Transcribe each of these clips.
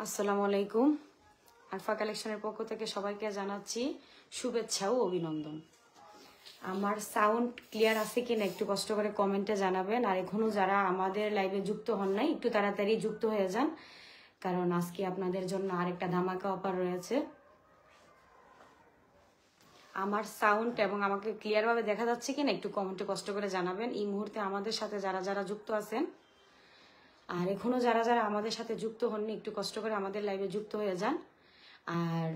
আসসালামু আলাইকুম। আরফা কালেকশনের পক্ষ থেকে সবাইকে জানাচ্ছি শুভেচ্ছা ও অভিনন্দন। আমার সাউন্ড ক্লিয়ার আছে কিনা একটু কষ্ট করে কমেন্টে জানাবেন। আর এখনো যারা আমাদের লাইভে যুক্ত হন নাই একটু তাড়াতাড়ি যুক্ত হয়ে যান, কারণ আজকে আপনাদের জন্য আরেকটা ধামাকা অফার রয়েছে। আমার সাউন্ড এবং আমাকে ক্লিয়ারভাবে দেখা যাচ্ছে কিনা একটু কমেন্টে কষ্ট করে জানাবেন। এই মুহূর্তে আমাদের সাথে যারা যারা যুক্ত আছেন আর এখনো যারা যারা আমাদের সাথে যুক্ত হননি একটু কষ্ট করে আমাদের লাইভে যুক্ত হয়ে যান। আর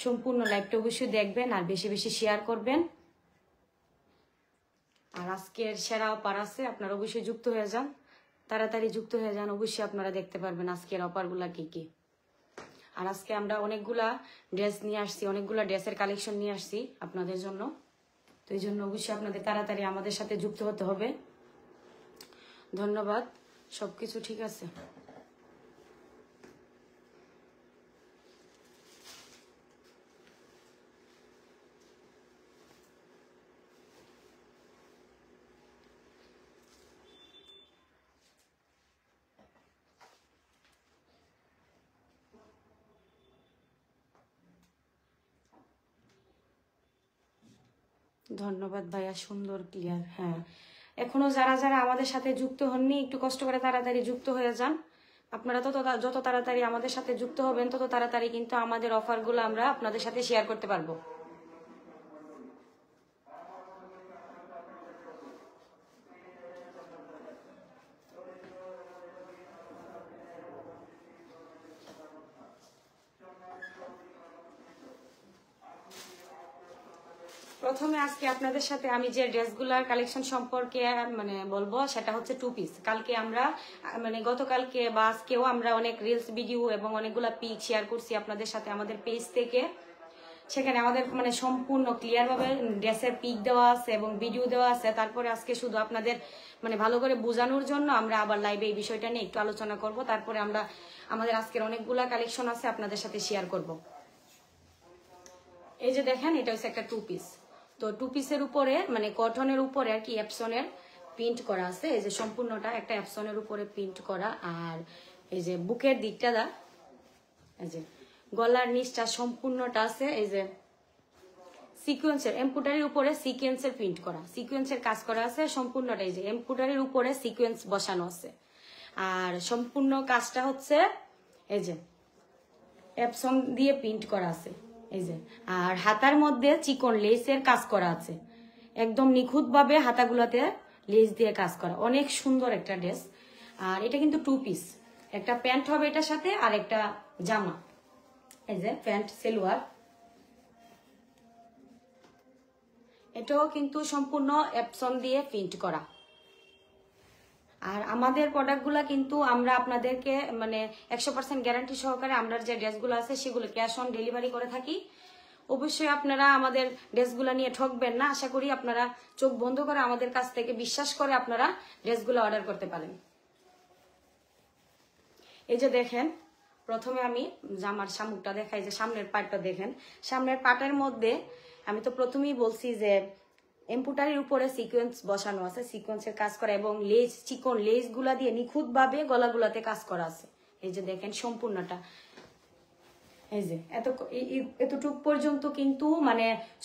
সম্পূর্ণ লাইভটা অবশ্যই দেখবেন আর বেশি বেশি শেয়ার করবেন। আর আজকের সেরা অফার আছে, আপনারা অবশ্যই যুক্ত হয়ে যান, তাড়াতাড়ি যুক্ত হয়ে যান। অবশ্যই আপনারা দেখতে পারবেন আজকের অফারগুলা কি কি। আর আজকে আমরা অনেকগুলা ড্রেস নিয়ে আসছি, অনেকগুলা ড্রেসের কালেকশন নিয়ে আসছি আপনাদের জন্য। তো এই জন্য অবশ্যই আপনাদের তাড়াতাড়ি আমাদের সাথে যুক্ত হতে হবে। ধন্যবাদ। সবকিছু ঠিক আছে? ধন্যবাদ ভাইয়া, সুন্দর ক্লিয়ার। হ্যাঁ, এখনো যারা যারা আমাদের সাথে যুক্ত হননি একটু কষ্ট করে তাড়াতাড়ি যুক্ত হয়ে যান। আপনারা যত তাড়াতাড়ি আমাদের সাথে যুক্ত হবেন তত তাড়াতাড়ি কিন্তু আমাদের অফারগুলো আমরা আপনাদের সাথে শেয়ার করতে পারবো। প্রথমে আজকে আপনাদের সাথে আমি যে ড্রেসগুলার কালেকশন সম্পর্কে বলবো সেটা হচ্ছে 2 পিস। কালকে আমরা গতকালকে বা আজকেও আমরা অনেক রিলস ভিডিও এবং অনেকগুলা পিক শেয়ার করছি আপনাদের সাথে আমাদের পেজ থেকে। সেখানে আমাদের সম্পূর্ণ ক্লিয়ার ভাবে ড্রেসের পিক দেওয়া আছে এবং ভিডিও দেওয়া আছে। তারপরে আজকে শুধু আপনাদের ভালো করে বোঝানোর জন্য আমরা আবার লাইভে এই বিষয়টা নিয়ে একটু আলোচনা করব। তারপরে আমরা আমাদের আজকের অনেকগুলা কালেকশন আছে আপনাদের সাথে শেয়ার করব। এই যে দেখেন, এটা হচ্ছে একটা 2 পিস। তো 2 পিসের উপরে কটনের উপরে আর কি এপসনের প্রিন্ট করা আছে। এই যে সম্পূর্ণটা একটা এপসনের উপরে প্রিন্ট করা। আর এই যে বুকের দিকটা এই যে গলার নিচটা সম্পূর্ণটা আছে এই যে সিকোয়েন্সের এমব্রয়ডারির উপরে সিকোয়েন্সের প্রিন্ট করা, সিকোয়েন্সের কাজ করা আছে সম্পূর্ণটা। এই যে এমব্রয়ডারির উপরে সিকোয়েন্স বসানো আছে। আর সম্পূর্ণ কাজটা হচ্ছে এই যে এপসন দিয়ে প্রিন্ট করা আছে এই যে। আর হাতার মধ্যে চিকন লেসের কাজ করা আছে, একদম নিখুঁত ভাবে হাতাগুলোতে লেস দিয়ে কাজ করা। অনেক সুন্দর একটা ড্রেস। আর এটা কিন্তু 2 পিস, একটা প্যান্ট হবে এটার সাথে আর একটা জামা। এই যে প্যান্ট সেলোয়ার, এটাও কিন্তু সম্পূর্ণ এপসন দিয়ে প্রিন্ট করা। আর আমাদের প্রোডাক্টগুলো কিন্তু আমরা আপনাদেরকে 100% গ্যারান্টি সহকারে আমরা যে ড্রেসগুলো আছে সেগুলো ক্যাশ অন ডেলিভারি করে থাকি। অবশ্যই আপনারা আমাদের ড্রেসগুলো নিয়ে ঠকবেন না। আশা করি আপনারা চোখ বন্ধ করে আমাদের কাছ থেকে বিশ্বাস করে আপনারা ড্রেসগুলো অর্ডার করতে পারেন। এই যে দেখেন, প্রথমে আমি জামার শামুকটা দেখাই। যে সামনের পাটটা দেখেন, সামনের পাটের মধ্যে আমি তো প্রথমেই বলছি যে এমব্রয়ডারির উপরে সিকোয়েন্স বসানো আছে, সিকোয়েন্সের কাজ করা এবং লেস চিকন লেস গুলা দিয়ে নিখুঁত ভাবে গলাগুলাতে কাজ করা আছে। এই যে দেখেন সম্পূর্ণটা এই যে এতটুক পর্যন্ত কিন্তু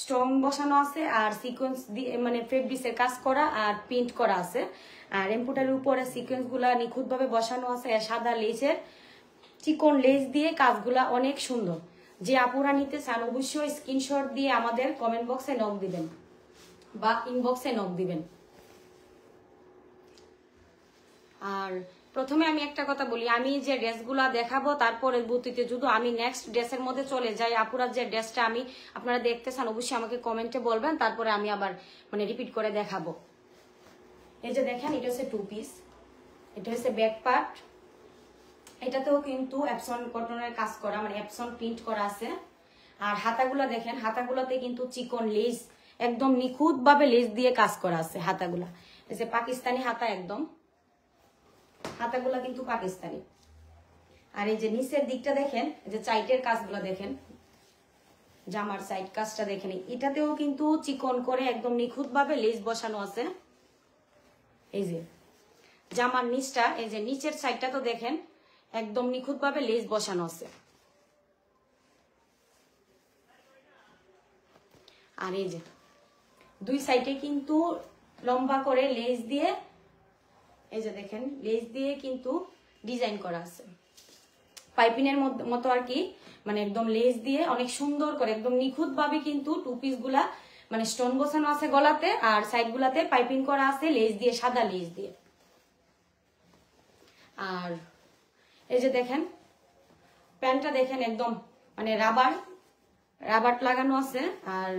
স্ট্রং বসানো আছে। আর সিকোয়েন্স দিয়ে ফেব্রিক্সের কাজ করা আর প্রিন্ট করা আছে। আর এমব্রয়ডারির উপরে সিকোয়েন্স গুলা নিখুঁত ভাবে বসানো আছে। সাদা লেসের চিকন লেস দিয়ে কাজগুলা অনেক সুন্দর। যে আপুরা নিতে চান অবশ্যই স্ক্রিনশট দিয়ে আমাদের কমেন্ট বক্সে নক দিবেন বা ইনবক্সে নক দিবেন। আর প্রথমে আমি একটা কথা বলি, আমি যে ড্রেসগুলা দেখাবো তারপরে পরবর্তীতে যদি আমি নেক্সট ড্রেসের মধ্যে চলে যাই, আপুরা যে ড্রেসটা আমি আপনারা দেখতে চান অবশ্যই আমাকে কমেন্টে বলবেন, তারপরে আমি আবার রিপিট করে দেখাবো। এই যে দেখেন, এটা হচ্ছে 2 পিস, এটা হচ্ছে ব্যাক পার্ট। এটাতেও কিন্তু এপসন কটনের কাজ করা এপসন প্রিন্ট করা আছে। আর হাতাগুলা দেখেন, হাতাগুলাতে কিন্তু চিকন লেস একদম নিখুঁত ভাবে লেস দিয়ে কাজ করা আছে হাতাগুলা। এই যে পাকিস্তানি হাতা, একদম হাতাগুলা কিন্তু পাকিস্তানি। আর এই যে নিচের দিকটা দেখেন, এই যে সাইডের কাজগুলা দেখেন, জামার সাইড কাজটা দেখেন, এটাতেও কিন্তু চিকন করে একদম নিখুঁত ভাবে লেস বসানো আছে। এই যে জামার নিচটা, এই যে নিচের সাইডটা তো দেখেন একদম নিখুঁত ভাবে লেস বসানো আছে। আর এই যে দুই সাইডে কিন্তু লম্বা করে লেস দিয়ে, এই যে দেখেন লেস দিয়ে কিন্তু ডিজাইন করা আছে পাইপিনের মতো আর কি, মানে একদম লেস দিয়ে অনেক সুন্দর করে একদম নিখুঁত ভাবে কিন্তু টু পিস গুলা মানে স্টোন বসানো আছে গলাতে, আর সাইড গুলাতে পাইপিং করা আছে লেস দিয়ে, সাদা লেস দিয়ে। আর এই যে দেখেন প্যান্টটা দেখেন একদম মানে রাবার লাগানো আছে, আর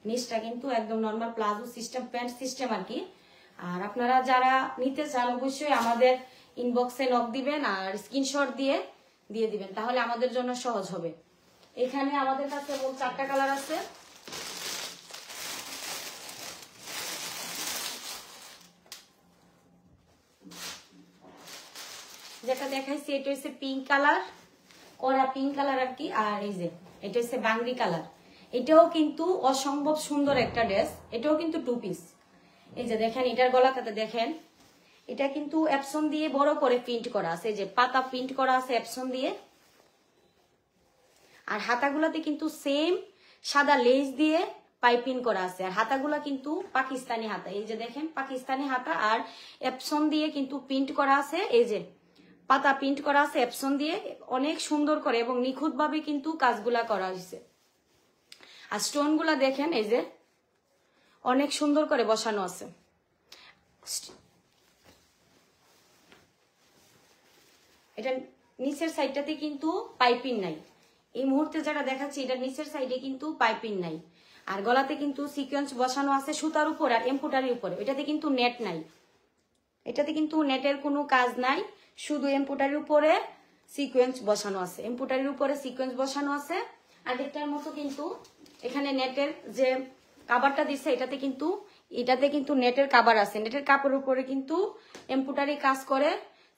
নিচটা কিন্তু একদম normal palazzo system, pant system আর কি। আর আপনারা যারা নিতে চান অবশ্যই আমাদের ইনবক্সে নক দিবেন আর স্ক্রিনশট দিয়ে দিবেন, তাহলে আমাদের জন্য সহজ হবে। এখানে আমাদের কাছে 4টা কালার আছে। যেটা দেখাইছি এটা হচ্ছে পিঙ্ক কালার, কড়া পিঙ্ক কালার আর কি। আর এই যে এটা হচ্ছে বাংরি কালার, এটাও কিন্তু অসম্ভব সুন্দর একটা ড্রেস, এটাও কিন্তু টু পিস। এই যে দেখেন এটার গলাটাতে দেখেন এটা কিন্তু এপসন দিয়ে বড় করে প্রিন্ট করা আছে, যে পাতা প্রিন্ট করা আছে এপসন দিয়ে। আর হাতাগুলাতে কিন্তু সেম সাদা লেস দিয়ে পাইপিং করা আছে, আর হাতাগুলা কিন্তু পাকিস্তানি হাতা, এই যে দেখেন পাকিস্তানি হাতা, আর এপসন দিয়ে কিন্তু প্রিন্ট করা আছে, এই যে পাতা প্রিন্ট করা আছে এপসন দিয়ে অনেক সুন্দর করে এবং নিখুঁত ভাবে কিন্তু কাজগুলা করা হয়েছে। আর স্টোন গুলা দেখেন এই যে অনেক সুন্দর করে বসানো আছে। এটা নিচের সাইডটাতে কিন্তু পাইপিং নাই, এই মুহূর্তে যেটা দেখাচ্ছি এটা নিচের সাইডে কিন্তু পাইপিং নাই। আর গলাতে কিন্তু সিকোয়েন্স বসানো আছে সুতার উপর আর এমব্রয়ডারির উপরে, এটাতে কিন্তু নেট নাই, এটাতে কিন্তু নেটের কোনো কাজ নাই, শুধু এমব্রয়ডারির উপরে সিকোয়েন্স বসানো আছে, এমব্রয়ডারির উপরে সিকোয়েন্স বসানো আছে। আগেরটার মতো কিন্তু এখানে নেটের যে কাভারটা দিচ্ছে এটাতে কিন্তু নেটের কাভার আছে, নেটের কাপড়ের উপরে কিন্তু এমব্রয়ডারি কাজ করে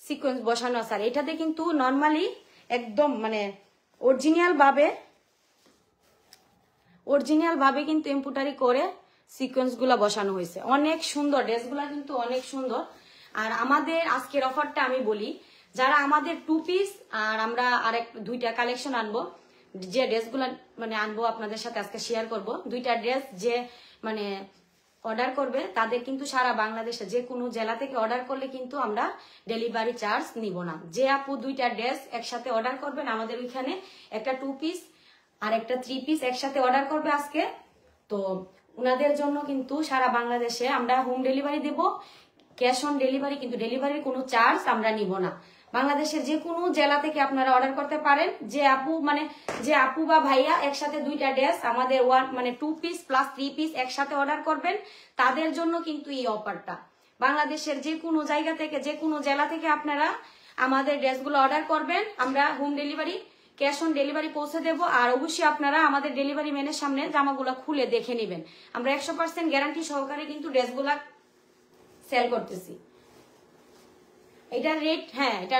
সিকোয়েন্স বসানো আছে। আর এটাতে কিন্তু নর্মালি একদম মানে অরিজিনাল ভাবে কিন্তু এমব্রয়ডারি করে সিকোয়েন্স গুলা বসানো হয়েছে, অনেক সুন্দর ড্রেসগুলা কিন্তু অনেক সুন্দর। আর আমাদের আজকের অফারটা আমি বলি, যারা আমাদের টু পিস আর আমরা দুইটা কালেকশন আনবো, যে ড্রেসগুলা মানে আনবো আপনাদের সাথে আজকে শেয়ার করব, দুইটা ড্রেস যে মানে অর্ডার করবে তাদের কিন্তু সারা বাংলাদেশে যে কোনো জেলা থেকে অর্ডার করলে কিন্তু আমরা ডেলিভারি চার্জ নিব না। যে আপু দুইটা ড্রেস একসাথে অর্ডার করবেন আমাদের ওইখানে একটা টু পিস আর একটা 3 পিস একসাথে অর্ডার করবে আজকে, তো ওনাদের জন্য কিন্তু সারা বাংলাদেশে আমরা হোম ডেলিভারি দেব, ক্যাশ অন ডেলিভারি, কিন্তু ডেলিভারির কোনো চার্জ আমরা নিব না। বাংলাদেশের যে কোনো জেলা থেকে আপনারা অর্ডার করতে পারেন, যে আপু বা ভাইয়া একসাথে দুইটা ড্রেস আমাদের মানে 2 পিস প্লাস 3 পিস একসাথে অর্ডার করবেন, তাদের জন্য কিন্তু এই অফারটা। বাংলাদেশের যে কোনো জায়গা থেকে যে কোনো জেলা থেকে আপনারা আমাদের ড্রেসগুলো অর্ডার করবেন, আমরা home delivery cash on delivery পৌঁছে দেব। আর অবশ্যই আপনারা আমাদের ডেলিভারি ম্যানের সামনে জামাগুলো খুলে দেখে নেবেন, আমরা 100% গ্যারান্টি সহকারে কিন্তু ড্রেসগুলা সেল করতেছি। এটার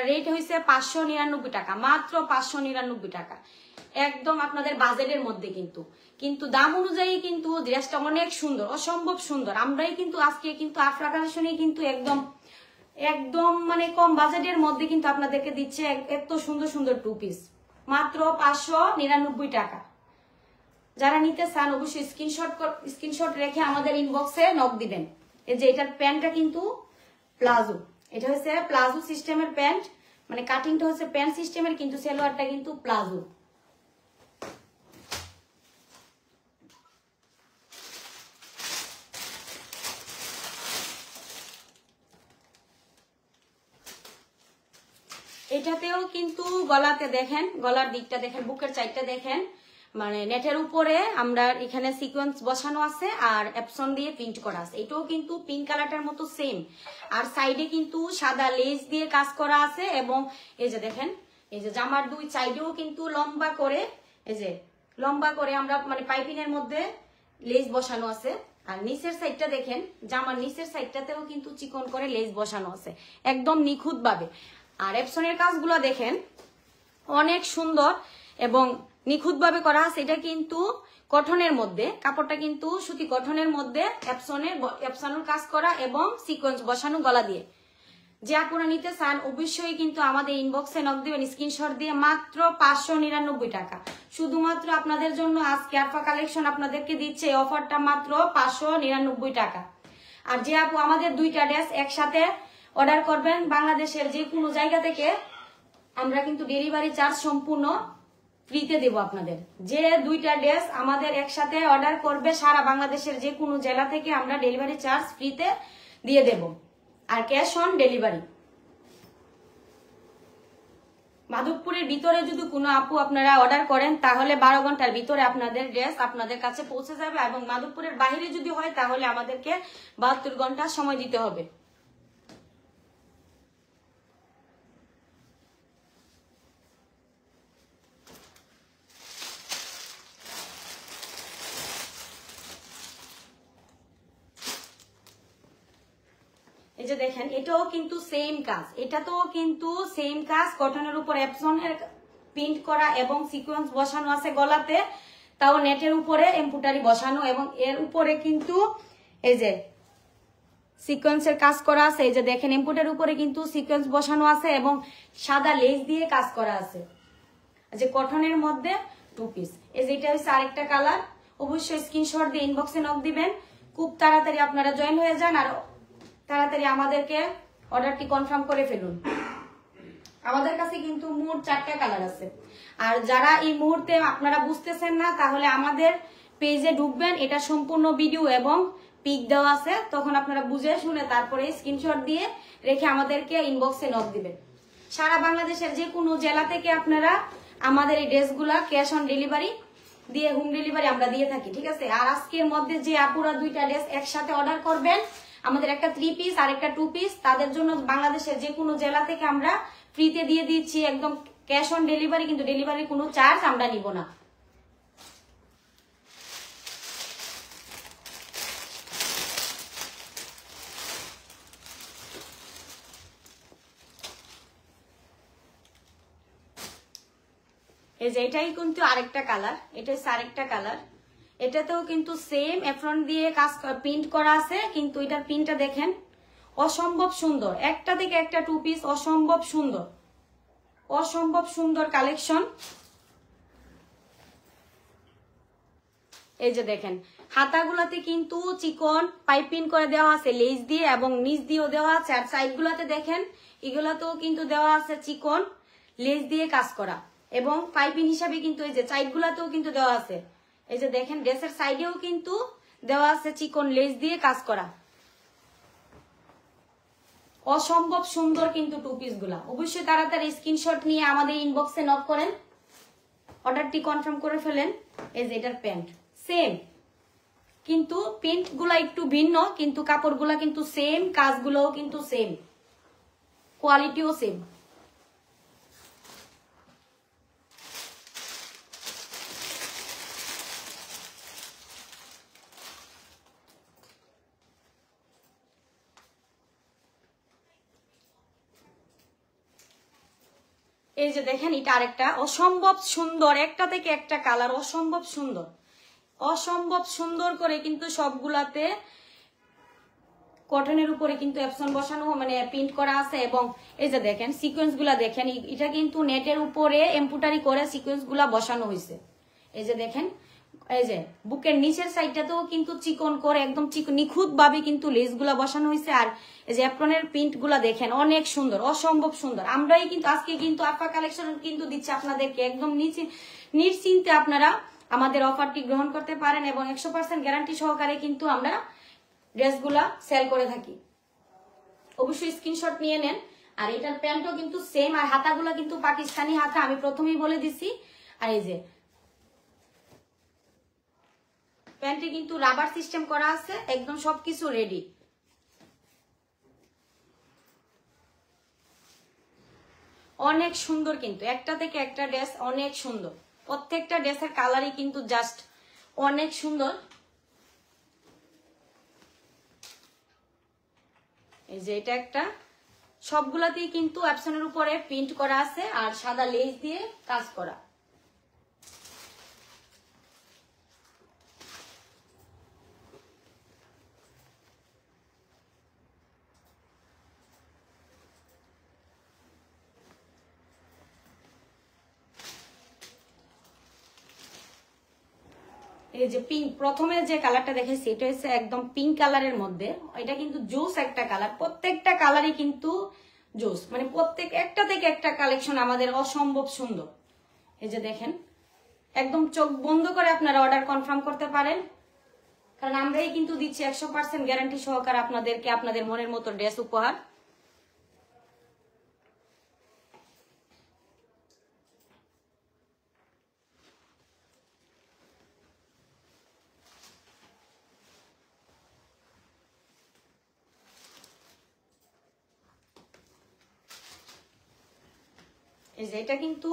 রেট হয়েছে 599 টাকা, মাত্র 599 টাকা, একদম আপনাদের বাজেটের মধ্যে। কিন্তু দাম অনুযায়ী কিন্তু ড্রেসটা অনেক সুন্দর, অসম্ভব সুন্দর। আমরাই কিন্তু আজকে কিন্তু আফরা কালেকশনে কিন্তু একদম মানে কম বাজেটের মধ্যে কিন্তু আপনাদেরকে দিচ্ছে এত সুন্দর সুন্দর টু পিস, মাত্র 599 টাকা। যারা নিতে চান অবশ্যই স্ক্রিনশট রেখে আমাদের ইনবক্সে নক দিবেন। এই যে এটার প্যান্টটা কিন্তু প্লাজো, এটা হচ্ছে প্লাজো সিস্টেমের প্যান্ট, মানে কাটিংটা হচ্ছে প্যান্ট সিস্টেমের, কিন্তু সালোয়ারটা কিন্তু প্লাজো। এটাতেও কিন্তু গলাতে দেখেন, গলার দিকটা দেখেন, বুকের সাইডটা দেখেন, মানে নেটের উপরে আমরা এখানে সিকোয়েন্স বসানো আছে আর এপসন দিয়ে প্রিন্ট করা আছে। এটাও কিন্তু পিঙ্ক কালারটার মতো সেম, আর সাইডে কিন্তু সাদা লেস দিয়ে কাজ করা আছে। এবং এই যে দেখেন, এই যে জামার দুই সাইডেও কিন্তু লম্বা করে আমরা মানে পাইপিং এর মধ্যে লেস বসানো আছে। আর নিচের সাইডটা দেখেন, জামার নিচের সাইডটাতেও কিন্তু চিকন করে লেস বসানো আছে একদম নিখুঁত ভাবে। আর এপসনের কাজগুলো দেখেন অনেক সুন্দর এবং নিখুঁত ভাবে করা আছে। এটা কিন্তু কটনের মধ্যে, কাপড়টা কিন্তু সুতি কটনের মধ্যে এপসনের কাজ করা এবং সিকোয়েন্স বসানো গলা দিয়ে। যে আপনারা নিতে চান অবশ্যই কিন্তু আমাদের ইনবক্সে নক দিবেন স্ক্রিনশট দিয়ে। মাত্র 599 টাকা, শুধুমাত্র আপনাদের জন্য আজকে আরফা কালেকশন আপনাদেরকে দিচ্ছে এই অফারটা মাত্র 599 টাকা। আর যে আপু আমাদের দুইটা ড্রেস একসাথে অর্ডার করবেন বাংলাদেশের যে কোনো জায়গা থেকে, আমরা কিন্তু ডেলিভারি চার্জ সম্পূর্ণ ফ্রিতে দেব আপনাদের। যে দুইটা ড্রেস আমাদের একসাথে অর্ডার করবে সারা বাংলাদেশের যে কোনো জেলা থেকে আমরা ডেলিভারি চার্জ ফ্রিতে দিয়ে দেব, আর ক্যাশ অন ডেলিভারি। মাধবপুরের ভিতরে যদি কোনো আপু আপনারা অর্ডার করেন তাহলে 12 ঘন্টার ভিতরে আপনাদের ড্রেস আপনাদের কাছে পৌঁছে যাবে, এবং মাধবপুরের বাইরে যদি হয় তাহলে আমাদেরকে 72 ঘন্টা সময় দিতে হবে। এই যে দেখেন এটাও কিন্তু সেম কাজ, এটা তো কিন্তু সেম কাজ, কটনের উপর এপসনের প্রিন্ট করা এবং সিকোয়েন্স বসানো আছে গলাতে, তাও নেটের উপরে এমব্রয়ডারি বসানো, এবং এর উপরে কিন্তু এই যে সিকোয়েন্সের কাজ করা আছে। এই যে দেখেন এমব্রয়ডারির উপরে কিন্তু সিকোয়েন্স বসানো আছে এবং সাদা লেস দিয়ে কাজ করা আছে। যে কটনের মধ্যে 2 পিস। এই যে এটা হচ্ছে আরেকটা কালার। অবশ্যই স্ক্রিনশট দিয়ে ইনবক্সে নক দিবেন, খুব তাড়াতাড়ি আপনারা জয়েন হয়ে যান আর তাড়াতাড়ি আমাদেরকে অর্ডারটি কনফার্ম করে ফেলুন। আমাদের কাছে কিন্তু মোট 4টা কালার আছে। আর যারা এই মুহূর্তে আপনারা বুঝতেছেন না তাহলে আমাদের পেজে ঢুকবেন, এটা সম্পূর্ণ ভিডিও এবং পিক দেওয়া আছে, তখন আপনারা বুঝে শুনে তারপরে স্ক্রিনশট দিয়ে রেখে আমাদেরকে ইনবক্সে নক দিবেন। সারা বাংলাদেশের যে কোনো জেলা থেকে আপনারা আমাদের এই ড্রেসগুলা ক্যাশ অন ডেলিভারি দিয়ে হোম ডেলিভারি আমরা দিয়ে থাকি, ঠিক আছে। আর আজকের মধ্যে যে আপুরা দুইটা ড্রেস একসাথে অর্ডার করবেন, আমাদের একটা 3 পিস আর একটা 2 পিস, তাদের জন্য বাংলাদেশের যে কোনো জেলা থেকে আমরা ফ্রিতে দিয়ে দিচ্ছি, একদম ক্যাশ অন ডেলিভারি, কিন্তু ডেলিভারি কোনো চার্জ আমরা নিব না। এই যে এটাই কিন্তু আরেকটা কালার, এটা হচ্ছে আরেকটা কালার। এটাতেও কিন্তু সেম এপ্রন দিয়ে কাজ প্রিন্ট করা আছে, কিন্তু এটার প্রিন্টটা দেখেন অসম্ভব সুন্দর, একটা থেকে একটা 2 পিস অসম্ভব সুন্দর, অসম্ভব সুন্দর কালেকশন। এই যে দেখেন হাতাগুলাতে কিন্তু চিকন পাইপিং করে দেওয়া আছে লেস দিয়ে, এবং নিচ দিয়েও দেওয়া আছে। আর সাইড গুলাতে দেখেন এগুলাতেও কিন্তু দেওয়া আছে চিকন লেস দিয়ে কাজ করা, এবং পাইপিং হিসাবে কিন্তু এই যে সাইড গুলাতেও কিন্তু দেওয়া আছে। এই যে দেখেন ড্রেসের সাইডেও কিন্তু দেওয়া আছে চিকন লেস দিয়ে কাজ করা, অসম্ভব সুন্দর কিন্তু 2 পিস গুলা। অবশ্যই তাড়াতাড়ি স্ক্রিনশট নিয়ে আমাদের ইনবক্সে নক করেন, অর্ডারটি কনফার্ম করে ফেলেন। এই যে এটার প্যান্ট সেম, কিন্তু প্রিন্ট গুলা একটু ভিন্ন, কিন্তু কাপড় গুলা কিন্তু সেম, কাজগুলোও কিন্তু সেম, কোয়ালিটিও সেম। এই যে দেখেন এটা আরেকটা অসম্ভব সুন্দর, একটা থেকে একটা কালার অসম্ভব সুন্দর, অসম্ভব সুন্দর করে কিন্তু সবগুলাতে কটনের উপরে কিন্তু এপসন বসানো মানে প্রিন্ট করা আছে। এবং এই যে দেখেন সিকোয়েন্স গুলা দেখেন, এটা কিন্তু নেটের উপরে এমব্রয়ডারি করে সিকোয়েন্স গুলা বসানো হয়েছে। এই যে দেখেন এই যে বুকের নিচের সাইডটাতেও কিন্তু চিকন করে একদম নিখুঁত ভাবে কিন্তু লেস গুলা বসানো হয়েছে। আর এই যে অ্যাপ্রনের প্রিন্ট গুলা দেখেন অনেক সুন্দর, অসম্ভব সুন্দর। আমরাই কিন্তু আজকে কিন্তু আরফা কালেকশন কিন্তু দিচ্ছি আপনাদেরকে একদম নিশ্চিন্তে আপনারা আমাদের অফারটি গ্রহণ করতে পারেন, এবং 100% গ্যারান্টি সহকারে কিন্তু আমরা ড্রেসগুলা সেল করে থাকি। অবশ্যই স্ক্রিনশট নিয়ে নেন। আর এটার প্যান্টও কিন্তু সেম, আর হাতাগুলা কিন্তু পাকিস্তানি হাতা, আমি প্রথমেই বলে দিছি। আর এই যে প্যান্টে কিন্তু রাবার সিস্টেম করা আছে, একদম সবকিছু রেডি। অনেক সুন্দর কিন্তু একটা থেকে একটা ড্রেস অনেক সুন্দর, প্রত্যেকটা ড্রেসের কালারই কিন্তু জাস্ট অনেক সুন্দর। এই যে এটা একটা, সবগুলাতেই কিন্তু অ্যাপসনের উপরে প্রিন্ট করা আছে আর সাদা লেস দিয়ে কাজ করা। এই যে পিঙ্ক, প্রথমে যে কালারটা দেখাইছি এটা হচ্ছে একদম পিঙ্ক কালারের মধ্যে। এটা কিন্তু জোস একটা কালার, প্রত্যেকটা কালারই কিন্তু জোস, মানে প্রত্যেক একটা থেকে একটা কালেকশন আমাদের অসম্ভব সুন্দর। এই যে দেখেন, একদম চোখ বন্ধ করে আপনারা অর্ডার কনফার্ম করতে পারেন, কারণ আমরাই কিন্তু দিচ্ছি 100% গ্যারান্টি সহকারে আপনাদেরকে আপনাদের মনের মতো ড্রেস উপহার। এই যে এটা কিন্তু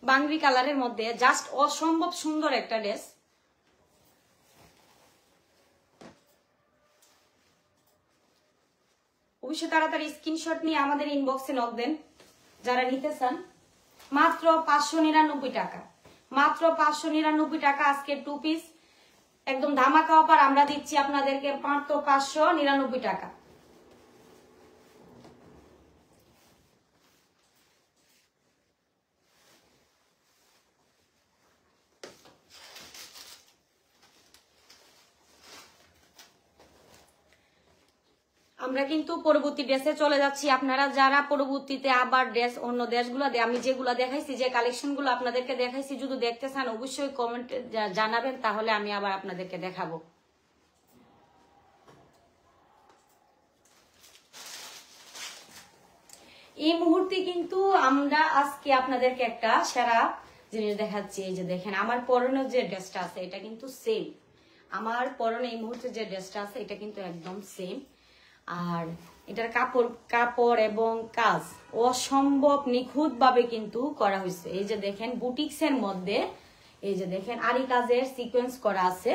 বাংরি কালারের মধ্যে জাস্ট অসম্ভব সুন্দর একটা ড্রেস। অবশ্যই তাড়াতাড়ি স্ক্রিনশট নিয়ে আমাদের ইনবক্সে নক দেন যারা নিতে চান। মাত্র 599 টাকা, মাত্র 599 টাকা আজকে 2 পিস একদম ধামাকা অফার আমরা দিচ্ছি আপনাদেরকে মাত্র 599 টাকা। আমরা কিন্তু পরবর্তী ড্রেসে চলে যাচ্ছি। আপনারা যারা পরবর্তীতে আবার ড্রেস অন্য দেশগুলো আমি যেগুলো দেখাইছি, যে কালেকশনগুলো আপনাদেরকে দেখাইছি, যদি দেখতে চান অবশ্যই কমেন্টে জানাবেন, তাহলে আমি আবার আপনাদেরকে দেখাবো। এই মুহূর্তে কিন্তু আমরা আজকে আপনাদেরকে একটা সেরা জিনিস দেখাচ্ছি। এই যে দেখেন, আমার পরনে যে ড্রেসটা আছে এটা কিন্তু সেম, আমার পরনে এই মুহূর্তে যে ড্রেসটা আছে এটা কিন্তু একদম সেম। আর এটার কাপড় এবং কাজ অসম্ভব নিখুঁত ভাবে কিন্তু করা হয়েছে। এই যে দেখেন বুটিক্স এর মধ্যে, এই যে দেখেন আরি কাজের সিকোয়েন্স করা আছে,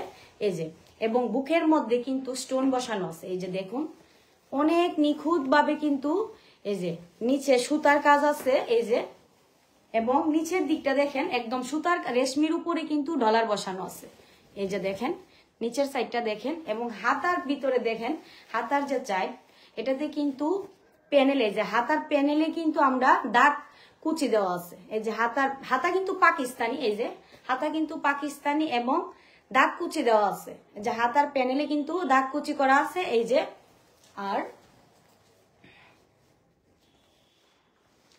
এই যে, এবং বুকের মধ্যে কিন্তু স্টোন বসানো আছে। এই যে দেখুন অনেক নিখুঁত ভাবে কিন্তু, এই যে নিচে সুতার কাজ আছে, এই যে, এবং নিচের দিকটা দেখেন একদম সুতার রেশমির উপরে কিন্তু ডলার বসানো আছে। এই যে দেখেন নিচের সাইডটা দেখেন, এবং হাতার ভিতরে দেখেন হাতার যে চাই এটাতে কিন্তু প্যানেলে, যে হাতার প্যানেলে কিন্তু আমরা দাগ কুচি দেওয়া আছে। এই যে হাতা কিন্তু পাকিস্তানি, এই যে হাতা কিন্তু পাকিস্তানি এবং দাগ কুচি দেওয়া আছে। যে হাতার প্যানেলে কিন্তু দাগ কুচি করা আছে, এই যে, আর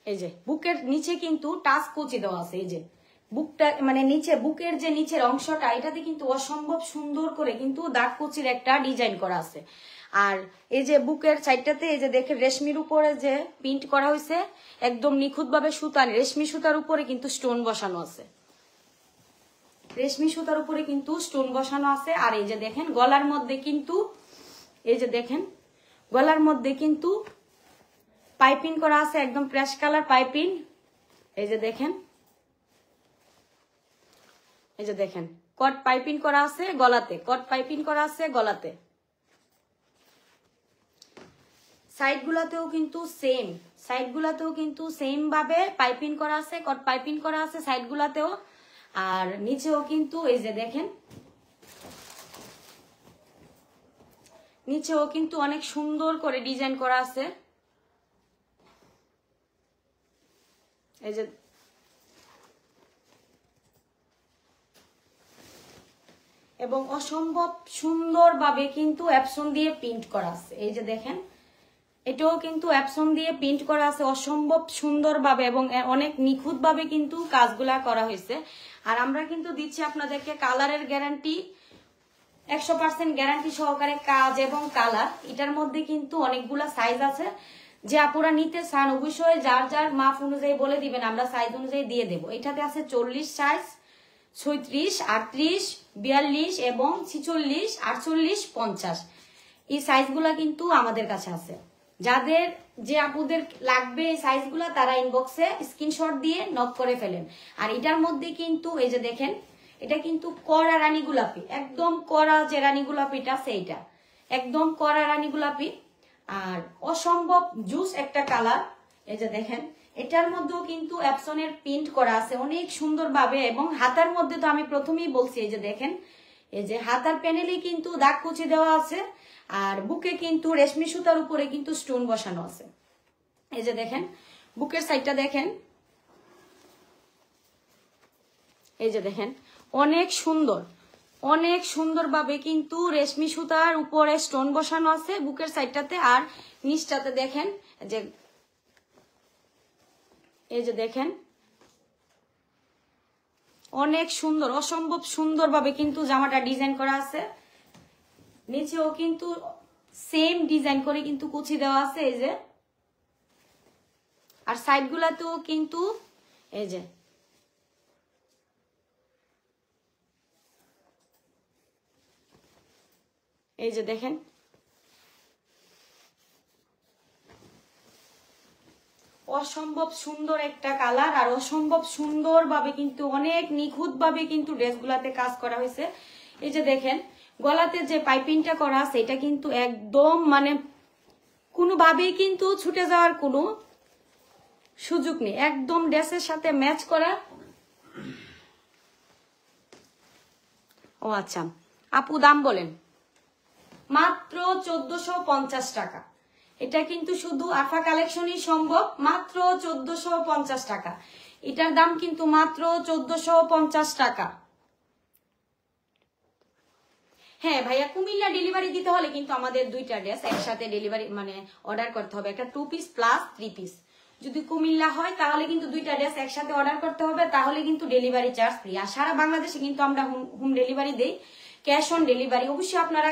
এই যে বুকের নিচে কিন্তু টাচ কুচি দেওয়া আছে। এই যে বুকটা মানে নিচে বুকের যে নিচের অংশটা এটাতে কিন্তু অসম্ভব সুন্দর করে কিন্তু দাগ কুচির একটা ডিজাইন করা আছে। আর এই যে বুকের সাইডটাতে এই যে দেখে রেশমির উপরে যে প্রিন্ট করা হয়েছে একদম নিখুঁত ভাবে সুতার, রেশমি সুতার উপরে কিন্তু স্টোন বসানো আছে, রেশমি সুতার উপরে কিন্তু স্টোন বসানো আছে। আর এই যে দেখেন গলার মধ্যে কিন্তু, এই যে দেখেন গলার মধ্যে কিন্তু পাইপিং করা আছে, একদম প্রেস কালার পাইপিং। এই যে দেখেন, এই যে দেখেন কট পাইপিং করা আছে গলাতে, কট পাইপিং করা আছে গলাতে। সাইড গুলাতেও কিন্তু সেম, সাইড গুলাতেও কিন্তু সেম ভাবে পাইপিং করা আছে, কট পাইপিং করা আছে সাইড গুলাতেও। আর নিচেও কিন্তু এই যে দেখেন নিচেও কিন্তু অনেক সুন্দর করে ডিজাইন করা আছে। এই যে এবং অসম্ভব সুন্দরভাবে কিন্তু অ্যাপসন দিয়ে প্রিন্ট করা আছে। এই যে দেখেন এটাও কিন্তু অ্যাপসন দিয়ে প্রিন্ট করা আছে অসম্ভব সুন্দরভাবে এবং অনেক নিখুঁতভাবে কিন্তু কাজগুলা করা হয়েছে। আর আমরা কিন্তু দিচ্ছি আপনাদেরকে কালারের গ্যারান্টি, 100% গ্যারান্টি সহকারে কাজ এবং কালার। এটার মধ্যে কিন্তু অনেকগুলা সাইজ আছে, যে আপুরা নিতে চান অবশ্যই যার যার মাপ অনুযায়ী বলে দিবেন, আমরা সাইজ অনুযায়ী দিয়ে দেবো। এটাতে আছে 40 সাইজ, 36, 38, 42 এবং 46, 48, 50। এই সাইজগুলা কিন্তু আমাদের কাছে আছে। যাদের যে আপুদের লাগবে এই সাইজগুলা তারা ইনবক্সে স্ক্রিনশট দিয়ে নক করে ফেলেন। আর এটার মধ্যে কিন্তু এই যে দেখেন এটা কিন্তু কড়া রানী গোলাপি, একদম কড়া যে রানী গোলাপিটা সেইটা একদম কড়া রানী গোলাপি, আর অসম্ভব জুস একটা কালার। এই যে দেখেন এটার মধ্যেও কিন্তু অ্যাপসনের প্রিন্ট করা আছে অনেক সুন্দরভাবে, এবং হাতার মধ্যে তো আমি প্রথমেই বলছি এই যে দেখেন এই যে হাতার প্যানেলে কিন্তু দাগ কুচি দেওয়া আছে, আর বুকে কিন্তু রেশমি সুতার উপরে কিন্তু স্টোন বসানো আছে। এই যে দেখেন বুকের সাইডটা দেখেন, এই যে দেখেন অনেক সুন্দর, অনেক সুন্দরভাবে কিন্তু রেশমি সুতার উপরে স্টোন বসানো আছে বুকের সাইডটাতে, আর নিচটাতে দেখেন যে এই যে দেখেন অনেক সুন্দর, অসম্ভব সুন্দরভাবে কিন্তু জামাটা ডিজাইন করা আছে। নিচেও কিন্তু সেম ডিজাইন করে কিন্তু কুচি দেওয়া আছে এই যে, আর সাইড গুলাতেও কিন্তু এই যে দেখেন অসম্ভব সুন্দর একটা কালার, আর অসম্ভব সুন্দর ভাবে কিন্তু অনেক নিখুঁত ভাবে কিন্তু ড্রেসগুলাতে কাজ করা হয়েছে। এই যে দেখেন গলাতে যে পাইপিংটা করা আছে এটা কিন্তু একদম মানে কোনোভাবেই কিন্তু ছুটে যাওয়ার কোনো সুযোগ নেই, একদম ড্রেসের সাথে ম্যাচ করা। ও আচ্ছা আপু দাম বলেন। মাত্র 1450 টাকা। এটা কিন্তু শুধু আফা কালেকশনই সম্ভব, মাত্র 1450 টাকা। এটার দাম কিন্তু মাত্র 1450 টাকা। হ্যাঁ ভাইয়া, কুমিল্লা ডেলিভারি দিতে হলে কিন্তু আমাদের দুইটা ড্রেস একসাথে ডেলিভারি মানে অর্ডার করতে হবে, একটা 2 পিস প্লাস 3 পিস। যদি কুমিল্লা হয় তাহলে কিন্তু দুইটা ড্রেস একসাথে অর্ডার করতে হবে, তাহলে কিন্তু ডেলিভারি চার্জ ফ্রি। আর সারা বাংলাদেশে কিন্তু আমরা হোম ডেলিভারি দেই, ক্যাশ অন ডেলিভারি। অবশ্যই আপনারা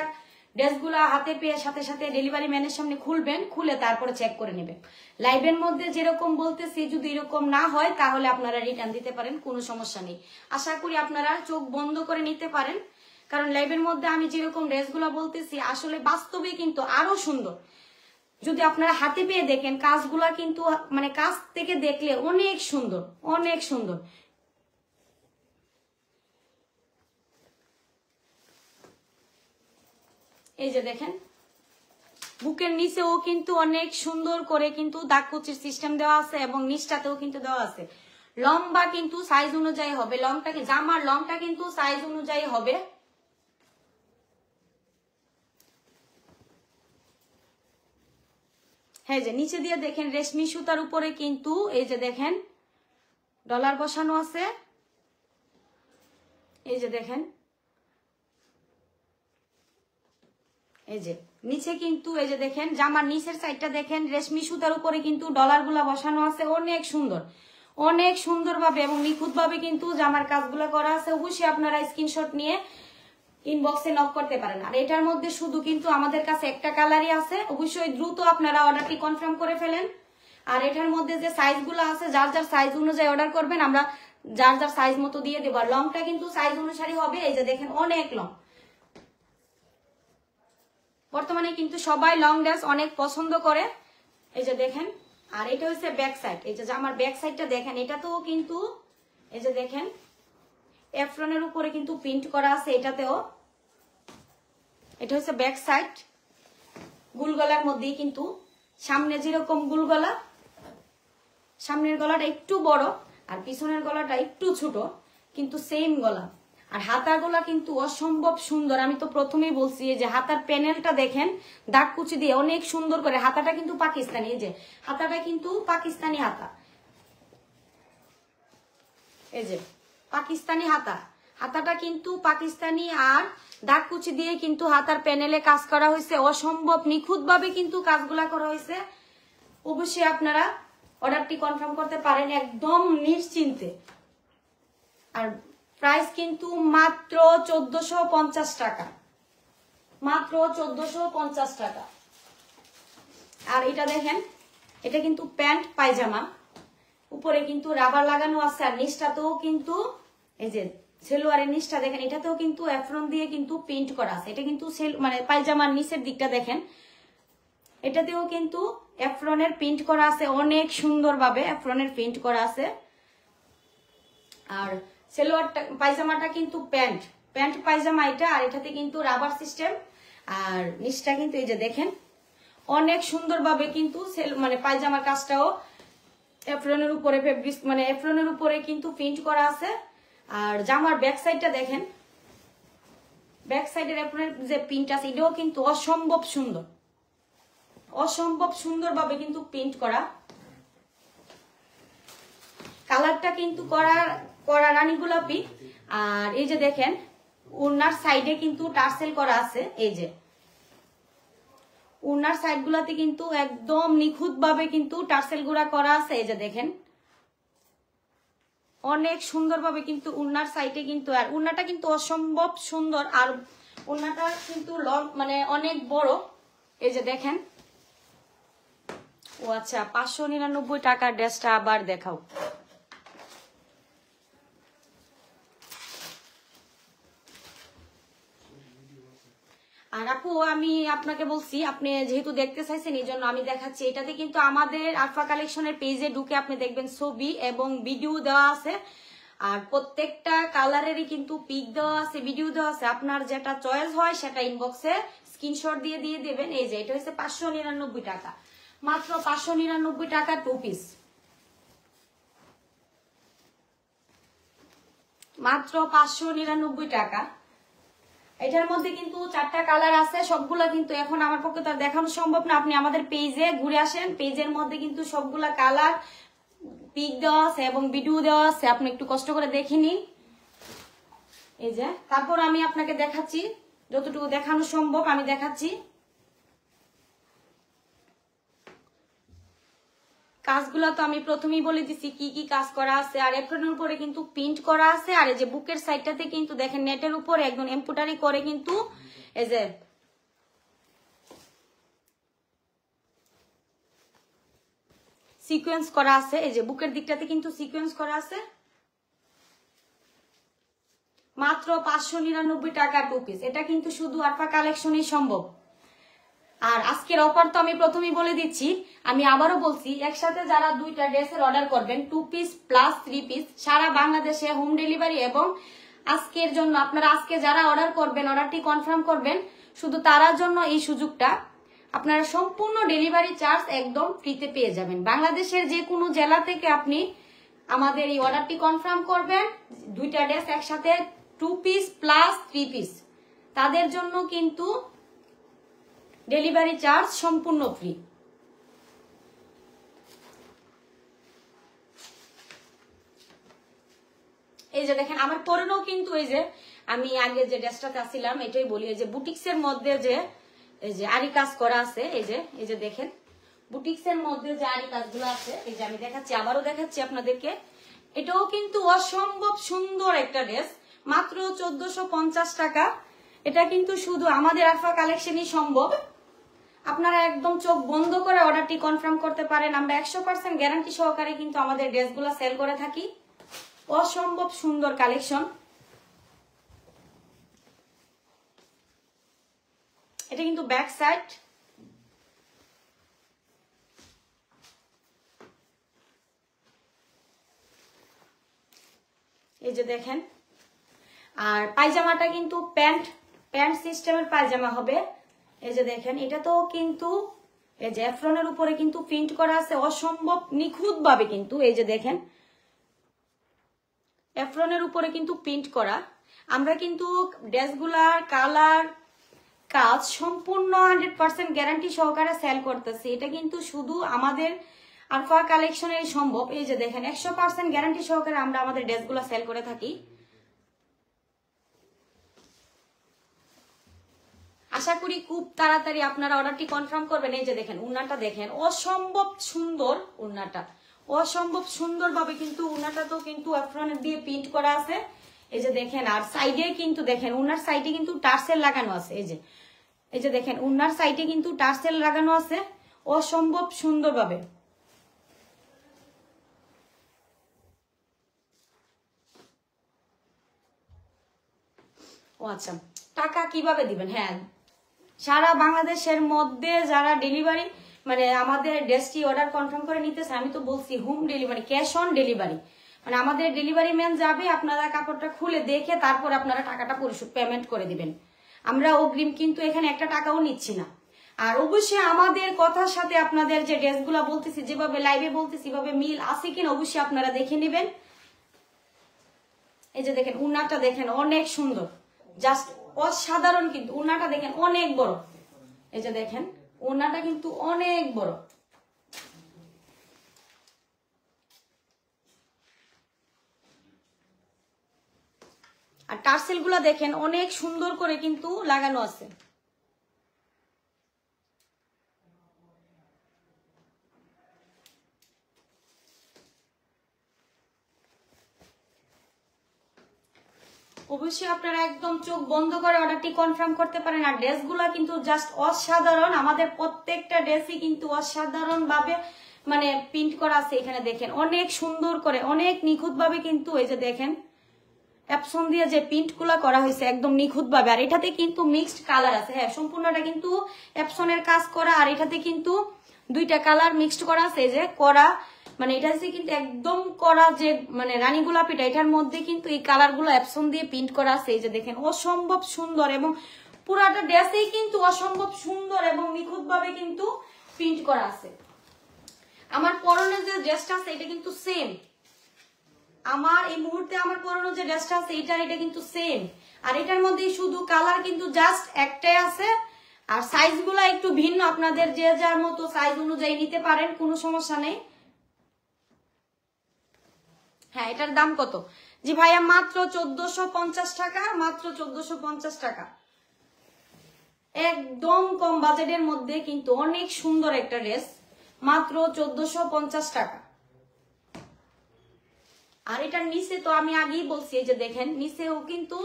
ড্রেসগুলো হাতে পেয়ে সাথে সাথে ডেলিভারি ম্যানের সামনে খুলবেন, খুলে তারপরে চেক করে নেবেন। লাইভের মধ্যে যেরকম বলতেছি যদি এরকম না হয় তাহলে আপনারা রিটার্ন দিতে পারেন, কোনো সমস্যা নেই। আশা করি আপনারা চোখ বন্ধ করে নিতে পারেন, কারণ লাইভের মধ্যে আমি যেরকম ড্রেসগুলো বলতেছি আসলে বাস্তবে কিন্তু আরো সুন্দর। যদি আপনারা হাতে পেয়ে দেখেন কাজগুলা কিন্তু মানে কাছ থেকে দেখলে অনেক সুন্দর, অনেক সুন্দর। এই যে দেখেন বুকের নিচেও কিন্তু অনেক সুন্দর করে কিন্তু দাগ কুচির সিস্টেম দেওয়া আছে, এবং নিচটাতেও কিন্তু দেওয়া আছে। লম্বা কিন্তু সাইজ অনুযায়ী হবে, লংটাকে জামার লংটা কিন্তু সাইজ অনুযায়ী হবে। হ্যাঁ যে নিচে দিয়ে দেখেন রেশমি সুতার উপরে কিন্তু এই যে দেখেন ডলার বসানো আছে। এই যে দেখেন এই যে নিচে কিন্তু এই যে দেখেন জামার নিচের সাইডটা দেখেন রেশমি সুতার উপরে কিন্তু ডলার গুলা বসানো আছে। অনেক সুন্দর, অনেক সুন্দর ভাবে এবং নিখুঁত ভাবে কিন্তু জামার কাজগুলো করা আছে। অবশ্যই আপনারা স্ক্রিনশট নিয়ে ইনবক্সে নক করতে পারেন। আর এটার মধ্যে শুধু কিন্তু আমাদের কাছে একটা কালারই আছে, অবশ্যই দ্রুত আপনারা অর্ডারটি কনফার্ম করে ফেলেন। আর এটার মধ্যে যে সাইজগুলো আছে যার যার সাইজ অনুযায়ী অর্ডার করবেন, আমরা যার যার সাইজ মতো দিয়ে দেবো। আর লংটা কিন্তু সাইজ অনুসারে হবে। এই যে দেখেন অনেক লং, বর্তমানে কিন্তু সবাই লং ড্রেস অনেক পছন্দ করে। এই যে দেখেন, আর এটা হচ্ছে ব্যাক সাইড। এই যে আমার ব্যাক সাইডটা দেখেন, এটাতেও কিন্তু এই যে দেখেন এফরনের উপরে কিন্তু প্রিন্ট করা আছে। এটাতেও এটা হচ্ছে ব্যাক সাইড, গুলগলার মধ্যেই কিন্তু সামনে যেরকম গুলগলা, সামনের গলাটা একটু বড় আর পিছনের গলাটা একটু ছোট, কিন্তু সেম গলা। আর হাতার গলা কিন্তু অসম্ভব সুন্দর। আমি তো প্রথমেই বলছি যে হাতার প্যানেলটা দেখেন দাগ কুচি দিয়ে অনেক সুন্দর করে। হাতাটা কিন্তু পাকিস্তানি, এই যে হাতাটা কিন্তু পাকিস্তানি হাতা, এই যে পাকিস্তানি হাতা, হাতাটা কিন্তু পাকিস্তানি। আর দাগ কুচি দিয়ে কিন্তু হাতার প্যানেলে কাজ করা হয়েছে, অসম্ভব নিখুঁত ভাবে কিন্তু কাজগুলা করা হয়েছে। অবশ্যই আপনারা অর্ডারটি কনফার্ম করতে পারেন একদম নিশ্চিন্তে। আর প্রাইস কিন্তু মাত্র 1450 টাকা, মাত্র 1450 টাকা। আর এটা দেখেন, এটা কিন্তু প্যান্ট পায়জামা, উপরে কিন্তু রাবার লাগানো আছে। আর নিচটাতেও কিন্তু এই যে সেলোয়ারের নিচটা দেখেন, এটাতেও কিন্তু এফরন দিয়ে কিন্তু প্রিন্ট করা আছে। এটা কিন্তু মানে পায়জামার নিচের দিকটা দেখেন, এটাতেও কিন্তু এফরনের প্রিন্ট করা আছে, অনেক সুন্দর ভাবে এফরনের প্রিন্ট করা আছে। আর সেলোয়ারটা পায়জামাটা কিন্তু প্যান্ট পায়জামা এটা, আর এটাতে কিন্তু রাবার সিস্টেম। আর নিচটা কিন্তু এই যে দেখেন অনেক সুন্দর ভাবে কিন্তু মানে পায়জামার কাজটাও এফরনের উপরে ফেব্রিক মানে এফরনের উপরে কিন্তু প্রিন্ট করা আছে। আর জামার ব্যাক সাইডটা দেখেন, ব্যাক সাইডের এফরনের যে প্রিন্ট আছে এটাও কিন্তু অসম্ভব সুন্দর, অসম্ভব সুন্দর ভাবে কিন্তু প্রিন্ট করা। কালারটা কিন্তু করা রানী গোলাপি। আর এই যে দেখেন ওনার সাইডে কিন্তু টার্সেল করা আছে, এই যে ওনার সাইড গুলাতে কিন্তু একদম নিখুঁত ভাবে কিন্তু টার্সেল গুলা করা আছে, এই যে দেখেন অনেক সুন্দরভাবে কিন্তু ওনার সাইডে কিন্তু, আর ওনাটা কিন্তু অসম্ভব সুন্দর, আর ওনাটা কিন্তু লং মানে অনেক বড়, এই যে দেখেন। ও আচ্ছা 599 টাকার ড্রেসটা আবার দেখাও। আর আপু আমি আপনাকে বলছি, আপনি যেহেতু দেখতে চাইছেন এই জন্য আমি দেখাচ্ছি। এটাতে কিন্তু আমাদের আরফা কালেকশনের পেজে ঢুকে আপনি দেখবেন ছবি এবং ভিডিও দেওয়া আছে, আর প্রত্যেকটা কালারেরই কিন্তু পিক দেওয়া আছে, ভিডিও দেওয়া আছে। আপনার যেটা চয়েস হয় সেটা ইনবক্সে স্ক্রিনশট দিয়ে দেবেন। এই যে এটা হচ্ছে 599 টাকা, মাত্র 599 টাকা 2 পিস, মাত্র 599 টাকা। এটার মধ্যে কিন্তু 4টা কালার আছে, সবগুলা কিন্তু এখন আমার পক্ষে তো দেখানো সম্ভব না। আপনি আমাদের পেজে ঘুরে আসেন, পেজের মধ্যে কিন্তু সবগুলা কালার পিক দেওয়া আছে এবং ভিডিও দেওয়া আছে, আপনি একটু কষ্ট করে দেখে নিন। এই যে তারপর আমি আপনাকে দেখাচ্ছি, যতটুকু দেখানো সম্ভব আমি দেখাচ্ছি। কাজগুলো তো আমি প্রথমেই বলে দিছি কি কি কাজ করা আছে, আর এপ্রনের উপরে কিন্তু প্রিন্ট করা আছে, আর এই যে বুকের সাইডটাতে কিন্তু দেখেন নেটের উপরে একদম এমব্রয়ডারি করে কিন্তু এই যে সিকোয়েন্স করা আছে, এই যে বুকের দিকটাতে কিন্তু সিকোয়েন্স করা আছে। মাত্র 599 টাকা 2 পিস, এটা কিন্তু শুধু আরফা কালেকশনই সম্ভব। আর আজকের অফার তো আমি প্রথমেই বলে দিচ্ছি, আমি আবারও বলছি, একসাথে যারা 2টা ড্রেসের অর্ডার করবেন 2 পিস প্লাস 3 পিস সারা বাংলাদেশে হোম ডেলিভারি, এবং আজকের জন্য আপনারা আজকে যারা অর্ডার করবেন, অর্ডারটি কনফার্ম করবেন, শুধু তারার জন্য এই সুযোগটা, আপনারা সম্পূর্ণ ডেলিভারি চার্জ একদম ফ্রিতে পেয়ে যাবেন। বাংলাদেশের যে কোনো জেলা থেকে আপনি আমাদের এই অর্ডারটি কনফার্ম করবেন, 2টা ড্রেস একসাথে 2 পিস প্লাস 3 পিস, তাদের জন্য কিন্তু ডেলিভারি চার্জ সম্পূর্ণ ফ্রি। এই যে দেখেন আমার পরেও কিন্তু এই যে আমি আগে যে ড্রেসটাতে আসছিলাম এটাই বলি, এই যে বুটিক্সের মধ্যে যে এই যে আরি কাজ করা আছে, এই যে দেখেন বুটিক্সের মধ্যে যে আরি কাজগুলো আছে, এই যে আমি দেখাচ্ছি, আবারও দেখাচ্ছি আপনাদেরকে। এটাও কিন্তু অসম্ভব সুন্দর একটা ড্রেস, মাত্র 1450 টাকা। এটা কিন্তু শুধু আমাদের আরফা কালেকশনই সম্ভব। আপনারা একদম চোখ বন্ধ করে অর্ডারটি কনফার্ম করতে পারেন। আমরা 100% গ্যারান্টি সহকারে কিন্তু আমাদের ড্রেসগুলো সেল করে থাকি। অসম্ভব সুন্দর কালেকশন। এটা কিন্তু ব্যাক সাইড, এই যে দেখেন। আর পায়জামাটা কিন্তু প্যান্ট সিস্টেমের পায়জামা হবে। এই যে দেখেন, এটা তো কিন্তু এই যে এফরনের উপরে কিন্তু প্রিন্ট করা আছে অসম্ভব নিখুঁত ভাবে, কিন্তু এই যে দেখেন এফরনের উপরে কিন্তু প্রিন্ট করা। আমরা কিন্তু ড্রেসগুলার কালার কাজ সম্পূর্ণ 100% গ্যারান্টি সহকারে সেল করতেছি। এটা কিন্তু শুধু আমাদের আরফা কালেকশনে সম্ভব। এই যে দেখেন 100% গ্যারান্টি সহকারে আমরা আমাদের ড্রেসগুলো সেল করে থাকি। আশা করি খুব তাড়াতাড়ি আপনারা অর্ডারটি কনফার্ম করবেন। এই যে দেখেন উন্নাটা দেখেন, অসম্ভব সুন্দর উন্নাটা, অসম্ভব সুন্দর ভাবে কিন্তু উন্নাটা তো কিন্তু এফরনের দিয়ে প্রিন্ট করা আছে। এই যে দেখেন, আর সাইডে কিন্তু দেখেন উন্নার সাইডে কিন্তু টার্সেল লাগানো আছে। এই যে দেখেন উন্নার সাইডে কিন্তু টার্সেল লাগানো আছে অসম্ভব সুন্দর ভাবে। ও আচ্ছা, টাকা কিভাবে দিবেন? হ্যাঁ, সারা বাংলাদেশের মধ্যে যারা ডেলিভারি মানে আমাদের ড্রেসটি অর্ডার কনফার্ম করে নিতেছে, আমি তো বলছি home delivery, cash on delivery. মানে আমাদের ডেলিভারি ম্যান যাবে, আপনারা কাপড়টা খুলে দেখে তারপর আপনারা টাকাটা পরিশোধ পেমেন্ট করে দিবেন। আমরা অগ্রিম কিন্তু এখানে একটা টাকাও নিচ্ছি না। আর অবশ্যই আমাদের কথার সাথে আপনাদের যে ড্রেসগুলো বলতেছি, যেভাবে লাইভে বলতেছি এভাবে মিল আছে কিনা অবশ্যই আপনারা দেখে নেবেন। এই যে দেখেন উন্নাটা দেখেন অনেক সুন্দর, জাস্ট অসাধারণ, কিন্তু উন্নাটা দেখেন অনেক বড়। এই যে দেখেন উন্নাটা কিন্তু অনেক বড়। আর আর টার্সেল গুলা দেখেন অনেক সুন্দর করে কিন্তু লাগানো আছে। অবশ্যই আপনারা একদম চোখ বন্ধ করে অর্ডারটি কনফার্ম করতে পারেন। আর ড্রেসগুলা কিন্তু জাস্ট অসাধারণ, আমাদের প্রত্যেকটা ড্রেসই কিন্তু অসাধারণ ভাবে মানে প্রিন্ট করা আছে। এখানে দেখেন অনেক সুন্দর করে, অনেক নিখুঁত ভাবে কিন্তু এই যে দেখেন অ্যাপসন দিয়ে যে প্রিন্ট গুলা করা হয়েছে একদম নিখুঁত ভাবে। আর এটাতে কিন্তু মিক্সড কালার আছে, হ্যাঁ সম্পূর্ণটা কিন্তু অ্যাপসনের কাজ করা। আর এটাতে কিন্তু দুইটা কালার মিক্সড করা আছে, এই যে করা মানে এটা হচ্ছে কিন্তু একদম করা যে মানে রানী গোলাপিটা, এটার মধ্যে কিন্তু এই কালার গুলো অ্যাপসন দিয়ে প্রিন্ট করা আছে। এই যে দেখেন অসম্ভব সুন্দর, এবং পুরাটা ড্রেসেই কিন্তু অসম্ভব সুন্দর এবং নিখুঁত ভাবে কিন্তু প্রিন্ট করা আছে। আমার পরনে যে ড্রেসটা আছে এটা কিন্তু সেম, আমার এই মুহূর্তে আমার পরনে যে ড্রেসটা আছে এটা কিন্তু সেম। আর এটার মধ্যে শুধু কালার কিন্তু জাস্ট একটাই আছে, আর সাইজ গুলা একটু ভিন্ন, আপনাদের যে যার মতো সাইজ অনুযায়ী নিতে পারেন, কোনো সমস্যা নেই। হ্যাঁ এটার দাম কত? জি ভাইয়া মাত্র 1450 টাকা, মাত্র 1450 টাকা, একদম কম বাজেটের মধ্যে কিন্তু অনেক সুন্দর একটা ড্রেস, মাত্র 1450 টাকা। আর এটার নিচে তো আমি আগেই বলছি, এই যে দেখেন নিচেও কিন্তু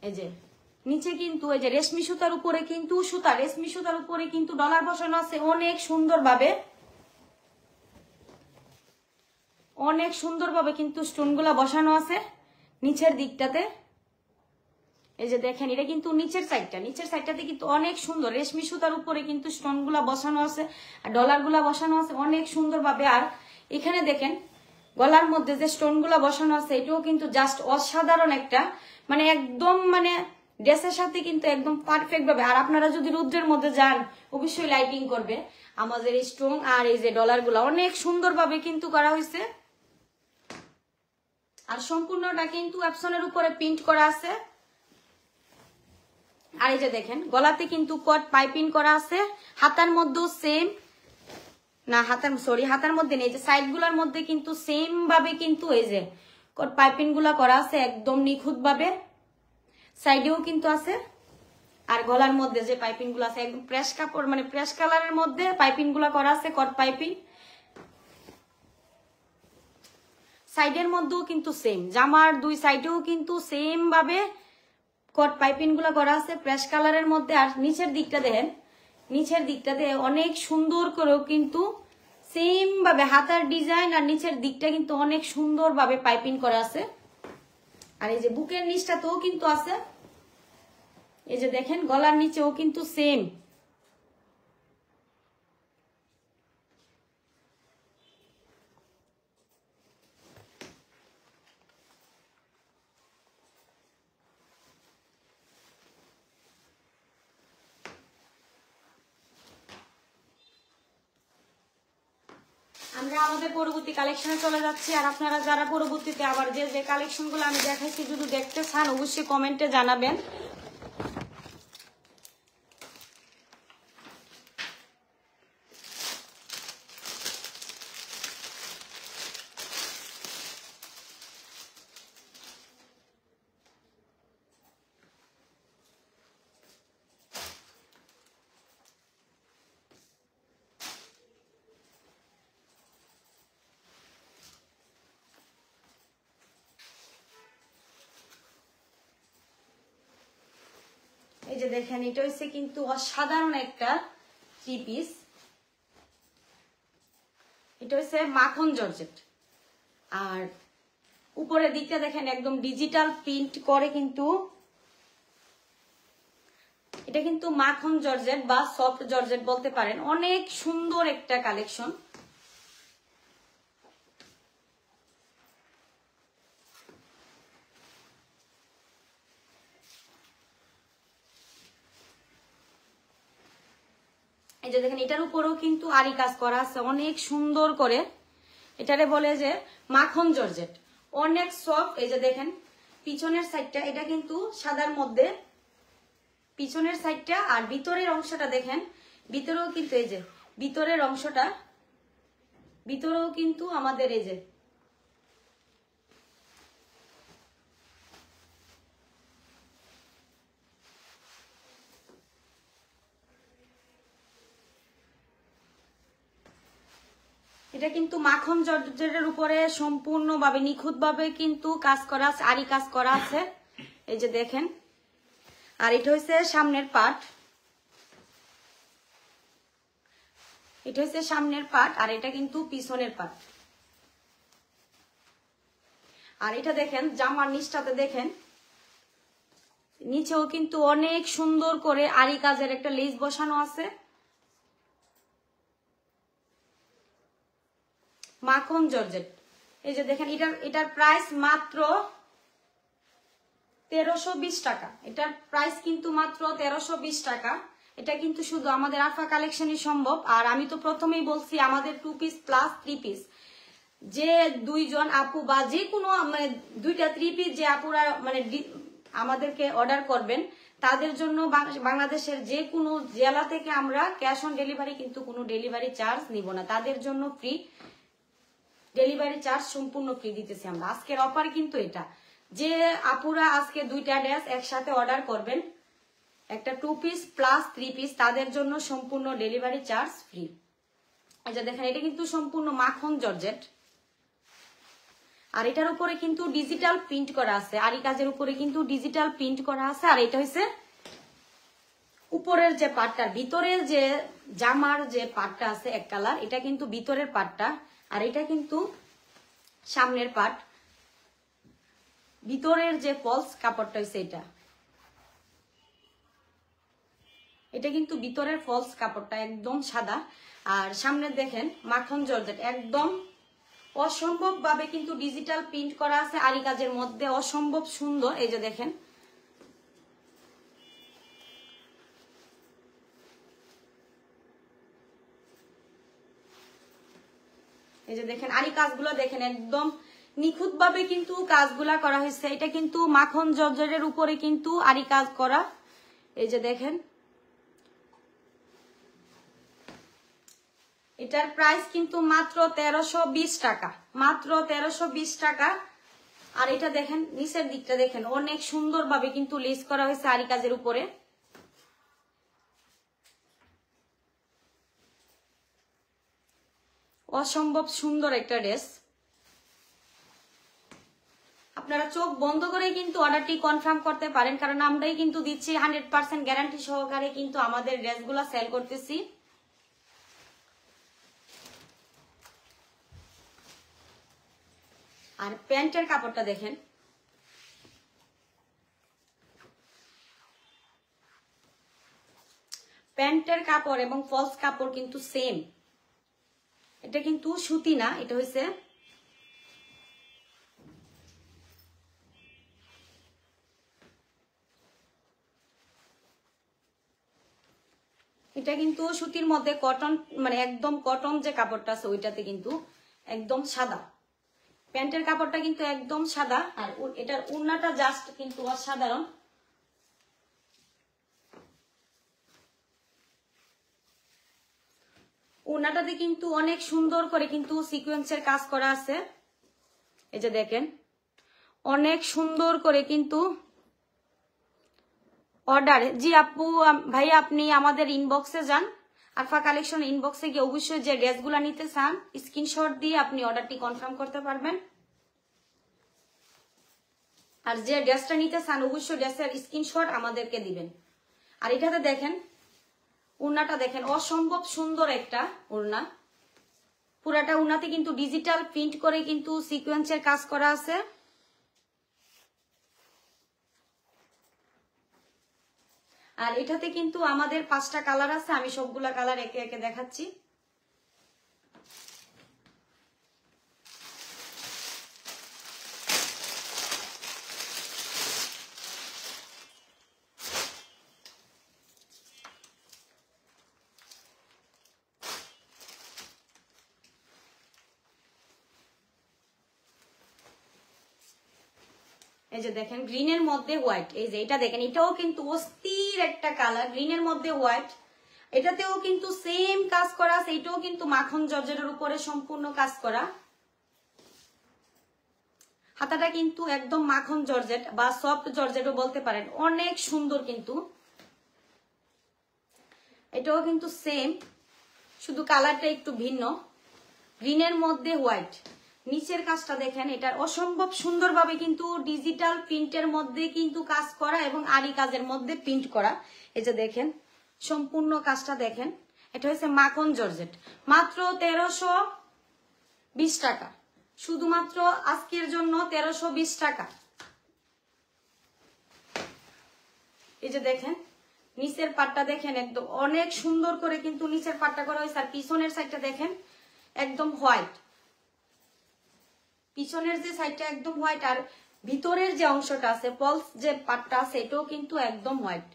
এই যে নিচে কিন্তু এই যে রেশমি সুতার উপরে কিন্তু রেশমি সুতার উপরে কিন্তু ডলার বসানো আছে অনেক সুন্দরভাবে, অনেক সুন্দরভাবে কিন্তু স্টোনগুলা বসানো আছে নিচের দিকটাতে। এই যে দেখেন এটা কিন্তু নিচের সাইডটাতে কিন্তু অনেক সুন্দর রেশমি সুতার উপরে কিন্তু স্টোনগুলা বসানো আছে আর ডলারগুলা বসানো আছে অনেক সুন্দরভাবে। আর এখানে দেখেন গলার মধ্যে যে স্টোনগুলা বসানো আছে এটাও কিন্তু জাস্ট অসাধারণ একটা, মানে একদম মানে ড্রেসের সাথে কিন্তু একদম পারফেক্ট ভাবে। আর আপনারা যদি রুদ্রের মধ্যে যান অবশ্যই লাইটিং করবে আমাদের এই স্টোন আর এই যে ডলারগুলা অনেক সুন্দরভাবে কিন্তু করা হয়েছে। আর সম্পূর্ণটা কিন্তু অ্যাপসনের উপরে প্রিন্ট করা আছে। আর এই যে দেখেন গলাতে কিন্তু কট পাইপিং করা আছে, হাতার মধ্যেও সেম, না হাতার মধ্যে নেই, যে সাইড গুলার মধ্যে কিন্তু সেম ভাবে কিন্তু এই যে কট পাইপিং গুলা করা আছে একদম নিখুঁত ভাবে, সাইডেও কিন্তু আছে। আর গলার মধ্যে যে পাইপিং গুলো আছে একদম প্রেস কাপড় মানে প্রেস কালারের মধ্যে পাইপিং গুলা করা আছে কট পাইপিং। সাইডের মধ্যেও কিন্তু সেম, জামার দুই সাইডেও কিন্তু সেম ভাবে কট পাইপিং গুলা করা আছে প্রেস কালারের মধ্যে। আর নিচের দিকটা দেখেন, নিচের দিকটাতে অনেক সুন্দর করেও কিন্তু সেম ভাবে হাতার ডিজাইন আর নিচের দিকটা কিন্তু অনেক সুন্দর ভাবে পাইপিং করা আছে। আর এই যে বুকের নিচটাতেও কিন্তু আছে, এই যে দেখেন গলার নিচেও কিন্তু সেম। আমরা আমাদের পরবর্তী কালেকশনে চলে যাচ্ছি। আর আপনারা যারা পরবর্তীতে আবার যে কালেকশনগুলো আমি দেখাইছি যদি দেখতে চান অবশ্যই কমেন্টে জানাবেন। এই যে দেখেন এটা হচ্ছে কিন্তু অসাধারণ একটা থ্রি পিস, এটা হচ্ছে মাখন জর্জেট। আর উপরের দিকটা দেখেন একদম ডিজিটাল প্রিন্ট করে কিন্তু, এটা কিন্তু মাখন জর্জেট বা সফট জর্জেট বলতে পারেন, অনেক সুন্দর একটা কালেকশন। এই যে দেখেন এটার উপরেও কিন্তু আরি কাজ করা আছে অনেক সুন্দর করে, এটারে বলে যে মাখন জর্জেট, অনেক সফট। এই যে দেখেন পিছনের সাইডটা এটা কিন্তু সাদার মধ্যে পিছনের সাইডটা, আর ভিতরের অংশটা দেখেন ভিতরেও কিন্তু এই যে ভিতরের অংশটা ভিতরেও কিন্তু আমাদের এই যে এটা কিন্তু মাখন জর্জেটের উপরে সম্পূর্ণভাবে নিখুঁতভাবে কিন্তু কাজ করা আছে, আরি কাজ করা আছে, এই যে দেখেন। আর এটা হচ্ছে সামনের পার্ট, এটা হচ্ছে সামনের পার্ট, আর এটা কিন্তু পিছনের পার্ট। আর এটা দেখেন জামার নিচটাতে দেখেন, নিচেও কিন্তু অনেক সুন্দর করে আরি কাজের একটা লেস বসানো আছে, মাখন জর্জেট। এই যে দেখেন এটার প্রাইস মাত্র 1320 টাকা। এটার প্রাইস কিন্তু মাত্র 1320 টাকা। এটা কিন্তু শুধু আমাদের আফা কালেকশনই সম্ভব। আর আমি তো প্রথমেই বলছি আমাদের 2 পিস প্লাস 3 পিস, যে দুইজন আপু বা যে কোনো মানে 2টা 3 পিস যে আপুরা মানে আমাদেরকে অর্ডার করবেন, তাদের জন্য বাংলাদেশের যে কোনো জেলা থেকে আমরা ক্যাশ অন ডেলিভারি, কিন্তু কোনো ডেলিভারি চার্জ নিব না, তাদের জন্য ফ্রি ডেলিভারি চার্জ সম্পূর্ণ ফ্রি দিতেছি আমরা। আজকের অফার কিন্তু এটা, যে আপুরা আজকে 2টা ড্রেস একসাথে অর্ডার করবেন, একটা 2 পিস প্লাস 3 পিস, তাদের জন্য সম্পূর্ণ ডেলিভারি চার্জ ফ্রি। এই যে দেখেন এটা কিন্তু সম্পূর্ণ মাখন জর্জেট, আর এটার উপরে কিন্তু ডিজিটাল প্রিন্ট করা আছে, আরি কাজের উপরে কিন্তু ডিজিটাল প্রিন্ট করা আছে। আর এটা হচ্ছে উপরের যে পার্টটা, ভিতরের যে জামার যে পার্টটা আছে এক কালার, এটা কিন্তু ভিতরের পার্টটা, আর এটা কিন্তু সামনের পার্ট। ভিতরের যে ফলস কাপড়টা হচ্ছে এটা কিন্তু ভিতরের ফলস কাপড়টা একদম সাদা, আর সামনে দেখেন মাখন জর্জেট একদম অসম্ভব ভাবে কিন্তু ডিজিটাল প্রিন্ট করা আছে আরি কাজের মধ্যে, অসম্ভব সুন্দর। এই যে দেখেন এই যে দেখেন আরি কাজগুলো দেখেন একদম নিখুঁত ভাবে কিন্তু কাজগুলা করা হয়েছে। এটা কিন্তু মাখন জর্জেটের উপরে কিন্তু আরি কাজ করা। এই যে দেখেন এটার প্রাইস কিন্তু মাত্র 1320 টাকা, মাত্র 1320 টাকা। আর এটা দেখেন নিচের দিকটা দেখেন অনেক সুন্দর ভাবে কিন্তু লেস করা হয়েছে আরি কাজের উপরে। অসম্ভব সুন্দর একটা ড্রেস। আপনারা চোখ বন্ধ করে কিন্তু অর্ডারটি কনফার্ম করতে পারেন, কারণ আমরাই কিন্তু দিচ্ছি 100% গ্যারান্টি সহকারে কিন্তু আমাদের ড্রেসগুলো সেল করতেছি। আর প্যান্টের কাপড়টা দেখেন, প্যান্টের কাপড় এবং ফলস কাপড় কিন্তু সেম। এটা কিন্তু সুতি না, এটা হচ্ছে এটা কিন্তু সুতির মধ্যে কটন, মানে একদম কটন যে কাপড়টা আছে ওইটাতে কিন্তু একদম সাদা। প্যান্টের কাপড়টা কিন্তু একদম সাদা, আর এটার ওড়নাটা জাস্ট কিন্তু অসাধারণ। ওড়নাটাতে কিন্তু অনেক সুন্দর করে কিন্তু সিকোয়েন্সের কাজ করা আছে। এই যে দেখেন অনেক সুন্দর করে কিন্তু অর্ডার। জি আপু ভাই আপনি আমাদের ইনবক্সে যান, আরফা কালেকশন ইনবক্সে গিয়ে অবশ্যই যে ড্রেসগুলো নিতে চান স্ক্রিনশট দিয়ে আপনি অর্ডারটি কনফার্ম করতে পারবেন। আর যে ড্রেসটা নিতে চান অবশ্যই ড্রেসের স্ক্রিনশট আমাদেরকে দিবেন। আর এটাতে দেখেন ওড়নাটা দেখেন অসম্ভব সুন্দর একটা ওড়না, পুরাটা ওড়নাতে কিন্তু ডিজিটাল প্রিন্ট করে কিন্তু সিকোয়েন্সের কাজ করা আছে। আর এটাতে কিন্তু আমাদের 5টা কালার আছে, আমি সবগুলা কালার একে একে দেখাচ্ছি। এই যে দেখেন গ্রিনের মধ্যে হোয়াইট, এই যে এটা দেখেন এটাও কিন্তু অস্থির একটা কালার, গ্রিনের মধ্যে হোয়াইট। এটাতেও কিন্তু সেম কাজ করা আছে, এটাও কিন্তু মাখন জর্জেটের উপরে সম্পূর্ণ কাজ করা। হাতাটা কিন্তু একদম মাখন জর্জেট বা সফট জর্জেটও বলতে পারেন, অনেক সুন্দর কিন্তু। এটাও কিন্তু সেম, শুধু কালারটা একটু ভিন্ন। গ্রিনের মধ্যে হোয়াইট। নিচের কাজটা দেখেন, এটার অসম্ভব সুন্দরভাবে কিন্তু ডিজিটাল প্রিন্টের মধ্যে কিন্তু কাজ করা এবং আরি কাজের মধ্যে প্রিন্ট করা। এই যে দেখেন সম্পূর্ণ কাজটা দেখেন, এটা হচ্ছে মাখন জর্জেট, মাত্র 1320 টাকা, শুধুমাত্র আজকের জন্য 1320 টাকা। এই যে দেখেন নিচের পাটটা দেখেন, একদম অনেক সুন্দর করে কিন্তু নিচের পাটটা করা হয়েছে। আর পিছনের সাইডটা দেখেন একদম হোয়াইট, পিছনের যে সাইডটা একদম হোয়াইট, আর ভিতরের যে অংশটা আছে পলস যে পাটটা আছে এটাও কিন্তু একদম হোয়াইট।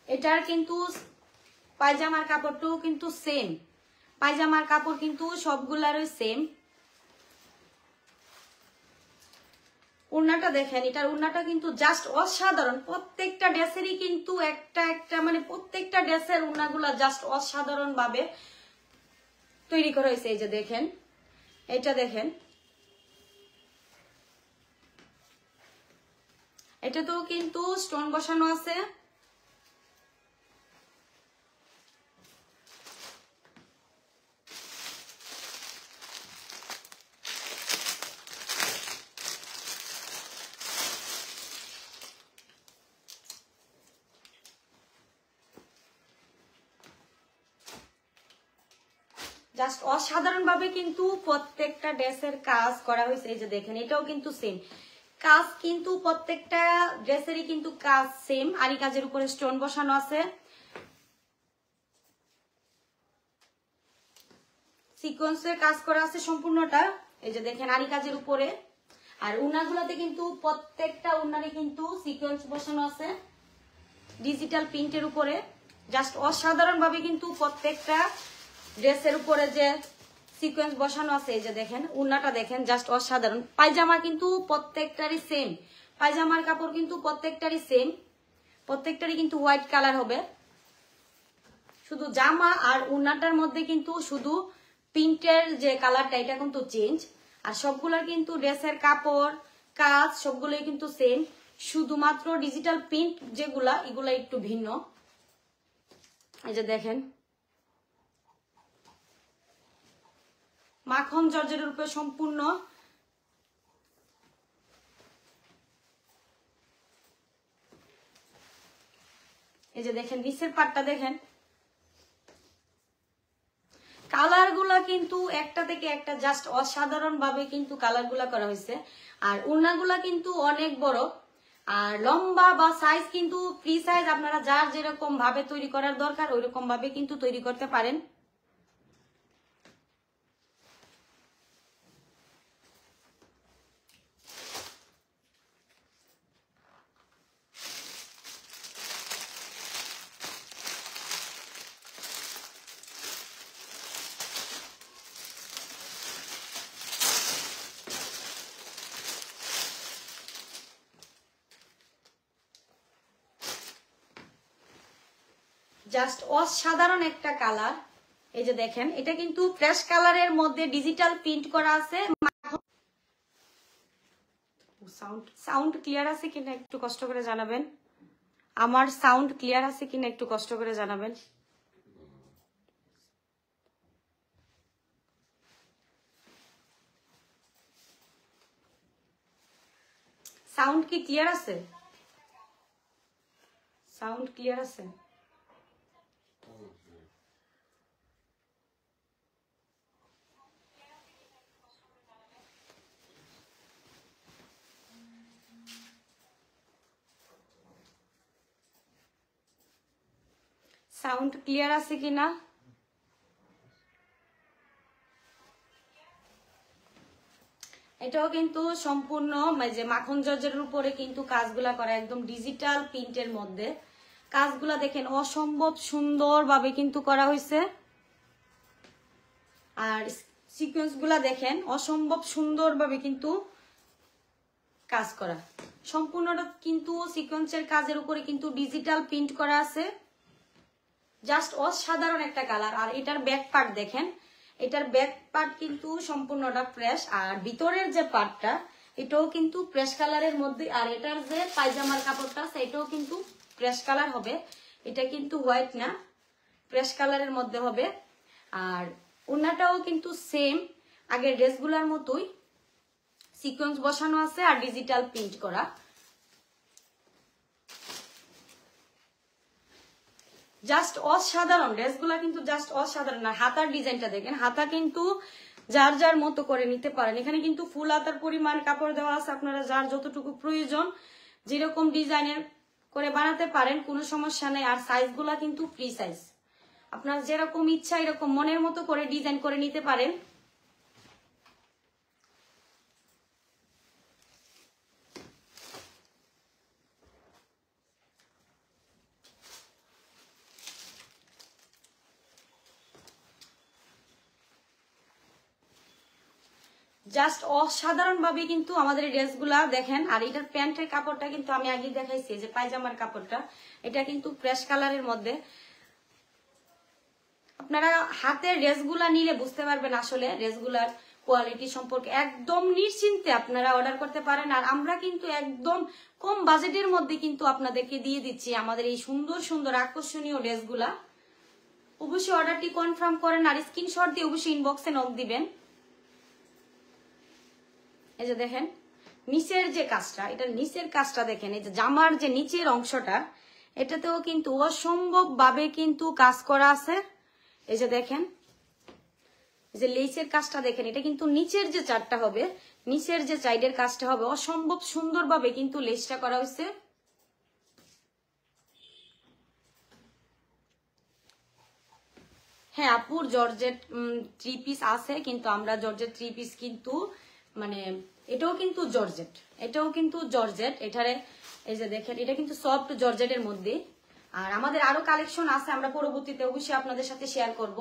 এটার কিন্তু পায়জামার কাপড়টাও কিন্তু সেম, পায়জামার কাপড় কিন্তু সবগুলারই সেম। উন্নাটা দেখেন, এটার উন্নাটা কিন্তু জাস্ট অসাধারণ, প্রত্যেকটা ড্রেসেরই কিন্তু একটা একটা মানে প্রত্যেকটা ড্রেসের উন্নাগুলা জাস্ট অসাধারণ ভাবে তৈরি করা হয়েছে। এই যে দেখেন এটা দেখেন, এটাতেও কিন্তু স্টোন বসানো আছে। জাস্ট অসাধারণ ভাবে কিন্তু প্রত্যেকটা ড্রেসের কাজ করা হয়েছে। এই যে দেখেন এটাও কিন্তু সেম কাজ, কিন্তু প্রত্যেকটা ড্রেসেরই কিন্তু কাজ সেম। আরি কাজের উপরে স্টোন বসানো আছে, সিকোয়েন্সের কাজ করা আছে সম্পূর্ণটা। এই যে দেখেন আরি কাজের উপরে, আর উনাগুলোতে কিন্তু প্রত্যেকটা উনারে কিন্তু সিকোয়েন্স বসানো আছে ডিজিটাল প্রিন্টের উপরে। জাস্ট অসাধারণ ভাবে কিন্তু প্রত্যেকটা ড্রেসের উপরে যে সিকোয়েন্স বসানো আছে। এই যে দেখেন উন্নাটা দেখেন জাস্ট অসাধারণ। পায়জামা কিন্তু প্রত্যেকটারই সেম, পায়জামার কাপড় কিন্তু প্রত্যেকটারই সেম, প্রত্যেকটারই কিন্তু হোয়াইট কালার হবে। শুধু জামা আর উন্নাটার মধ্যে কিন্তু শুধু প্রিন্টের যে কালারটা এটা কিন্তু চেঞ্জ, আর সবগুলোর কিন্তু ড্রেসের কাপড় কাজ সবগুলোই কিন্তু সেম, শুধুমাত্র ডিজিটাল প্রিন্ট যেগুলা এগুলা একটু ভিন্ন। এই যে দেখেন মাখন জর্জেটের উপরে সম্পূর্ণ। এই যে দেখেন নিচের পাটটা দেখেন, কালার গুলা কিন্তু একটা থেকে একটা জাস্ট অসাধারণ ভাবে কিন্তু কালার গুলা করা হয়েছে। আর ওড়নাগুলা কিন্তু অনেক বড়, আর লম্বা বা সাইজ কিন্তু ফ্রি সাইজ, আপনারা যার যেরকম ভাবে তৈরি করার দরকার ওইরকম ভাবে কিন্তু তৈরি করতে পারেন। জাস্ট অসাধারণ একটা কালার। এই যে দেখেন এটা কিন্তু ফ্রেশ কালারের মধ্যে ডিজিটাল প্রিন্ট করা আছে। সাউন্ড ক্লিয়ার আছে কিনা একটু কষ্ট করে জানাবেন, আমার সাউন্ড ক্লিয়ার আছে কিনা একটু কষ্ট করে জানাবেন। সাউন্ড কি ক্লিয়ার আছে? সাউন্ড ক্লিয়ার আছে? সাউন্ড ক্লিয়ার আছে কিনা? এটাও কিন্তু সম্পূর্ণ যে মাখন জর্জেটের উপরে কিন্তু কাজগুলা করা একদম ডিজিটাল প্রিন্টের মধ্যে। কাজগুলা দেখেন অসম্ভব সুন্দর ভাবে কিন্তু করা হয়েছে, আর সিকোয়েন্স গুলা দেখেন অসম্ভব সুন্দর ভাবে কিন্তু কাজ করা। সম্পূর্ণটা কিন্তু সিকোয়েন্সের কাজের উপরে কিন্তু ডিজিটাল প্রিন্ট করা আছে। জাস্ট অসাধারণ একটা কালার। আর এটার ব্যাক পার্ট দেখেন, এটার ব্যাক পার্ট কিন্তু সম্পূর্ণটা ফ্রেশ, আর ভিতরের যে পার্টটা এটাও কিন্তু প্রেস কালারের মধ্যে, আর এটার যে পায়জামার কাপড়টা সেটাও কিন্তু প্রেস কালার হবে, এটা কিন্তু হোয়াইট না, প্রেস কালারের মধ্যে হবে। আর ওনাটাও কিন্তু সেম আগের ড্রেসগুলোর মতোই সিকোয়েন্স বসানো আছে আর ডিজিটাল প্রিন্ট করা। জাস্ট অসাধারণ ড্রেসগুলা কিন্তু জাস্ট অসাধারণ। আর হাতার ডিজাইনটা দেখেন, হাতা কিন্তু যার যার মতো করে নিতে পারেন। এখানে কিন্তু ফুল হাতার পরিমাণ কাপড় দেওয়া আছে, আপনারা যার যতটুকু প্রয়োজন যেরকম ডিজাইনের করে বানাতে পারেন, কোনো সমস্যা নেই। আর সাইজগুলা কিন্তু ফ্রি সাইজ, আপনার যেরকম ইচ্ছা এরকম মনের মতো করে ডিজাইন করে নিতে পারেন। জাস্ট অসাধারণ ভাবে কিন্তু আমাদের এই ড্রেসগুলা দেখেন। আর এটার প্যান্টের কাপড়টা কিন্তু আমি আগে দেখাইছি, যে পায়জামার কাপড়টা, এটা কিন্তু ফ্রেশ কালারের মধ্যে। আপনারা হাতের ড্রেসগুলা নিলে বুঝতে পারবেন আসলে ড্রেসগুলার কোয়ালিটি সম্পর্কে। একদম নিশ্চিন্তে আপনারা অর্ডার করতে পারেন। আর আমরা কিন্তু একদম কম বাজেটের মধ্যে কিন্তু আপনাদেরকে দিয়ে দিচ্ছি আমাদের এই সুন্দর সুন্দর আকর্ষণীয় ড্রেসগুলা। অবশ্যই অর্ডারটি কনফার্ম করেন আর স্ক্রিনশট দিয়ে অবশ্যই ইনবক্সে নক দিবেন। এই যে দেখেন নিচের যে কাজটা, এটা নিচের কাজটা দেখেন, এই যে জামার যে নিচের অংশটা, এটাতেও কিন্তু অসম্ভব ভাবে কিন্তু কাজ করা আছে। এই যে দেখেন, এই যে লেসের কাজটা দেখেন, এটা কিন্তু নিচের যে চারটা হবে, নিচের যে সাইডের কাজটা হবে, অসম্ভব সুন্দরভাবে কিন্তু লেসটা করা হয়েছে। হ্যাঁ আপুর জর্জেট 3 পিস আছে, কিন্তু আমরা জর্জেট 3 পিস কিন্তু মানে এটাও কিন্তু জর্জেট, এটাও কিন্তু জর্জেট। এটারে এই যে দেখেন, এটা কিন্তু সফট জর্জেটের মধ্যে। আর আমাদের আরো কালেকশন আছে, আমরা পরবর্তীতে অবশ্যই আপনাদের সাথে শেয়ার করব।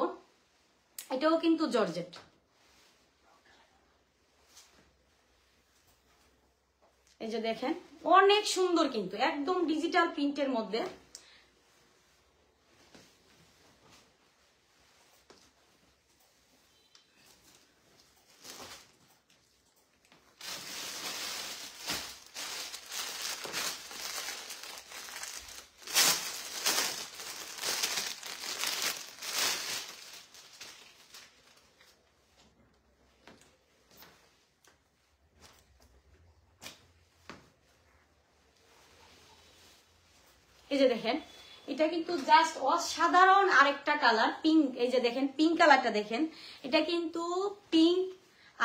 এটাও কিন্তু জর্জেট। এই যে দেখেন অনেক সুন্দর, কিন্তু একদম ডিজিটাল প্রিন্টের মধ্যে। এই যে দেখেন এটা কিন্তু জাস্ট অসাধারণ আরেকটা কালার, পিঙ্ক। এই যে দেখেন পিঙ্ক কালারটা দেখেন, এটা কিন্তু পিঙ্ক।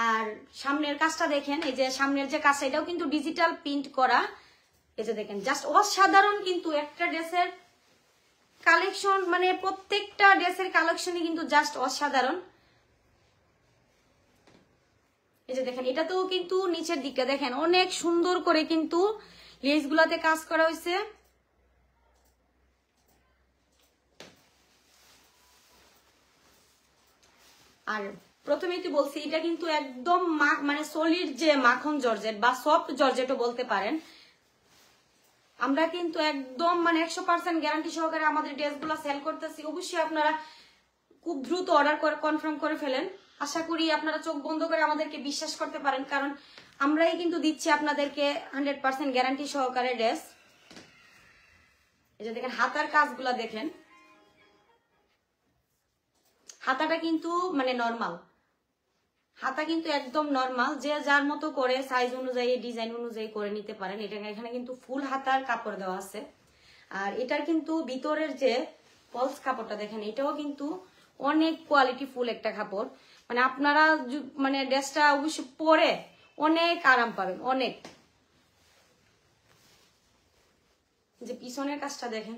আর সামনের কাজটা দেখেন, এই যে সামনের যে কাজটা, এটাও কিন্তু ডিজিটাল প্রিন্ট করা। এই যে দেখেন জাস্ট অসাধারণ কিন্তু একটা ড্রেসের কালেকশন, মানে প্রত্যেকটা ড্রেসের কালেকশনই কিন্তু জাস্ট অসাধারণ। এই যে দেখেন এটাতেও কিন্তু নিচের দিকটা দেখেন অনেক সুন্দর করে কিন্তু লেস গুলাতে কাজ করা হয়েছে। আর প্রথমেই তো বলছি এটা কিন্তু একদম মানে সলিড যে মাখন জর্জেট বা সফট জর্জেটও বলতে পারেন। আমরা কিন্তু একদম মানে 100% গ্যারান্টি সহকারে আমাদের ড্রেসগুলো সেল করতেছি। অবশ্যই আপনারা খুব দ্রুত অর্ডার করে কনফার্ম করে ফেলেন। আশা করি আপনারা চোখ বন্ধ করে আমাদেরকে বিশ্বাস করতে পারেন, কারণ আমরাই কিন্তু দিচ্ছি আপনাদেরকে 100% গ্যারান্টি সহকারে ড্রেস। এই যে দেখেন হাতার কাজগুলা দেখেন, হাতাটা কিন্তু মানে নরমাল, হাতা কিন্তু একদম নরমাল, যে যার মতো করে সাইজ অনুযায়ী ডিজাইন অনুযায়ী করে নিতে পারেন। এটা এখানে কিন্তু ফুল হাতার কাপড় দেওয়া আছে। আর এটার কিন্তু ভিতরের যে পলস কাপড়টা দেখেন, এটাও কিন্তু অনেক কোয়ালিটি ফুল একটা কাপড়। মানে আপনারা মানে ড্রেসটা অবশ্যই পরে অনেক আরাম পাবেন, অনেক। যে পিছনের কাজটা দেখেন,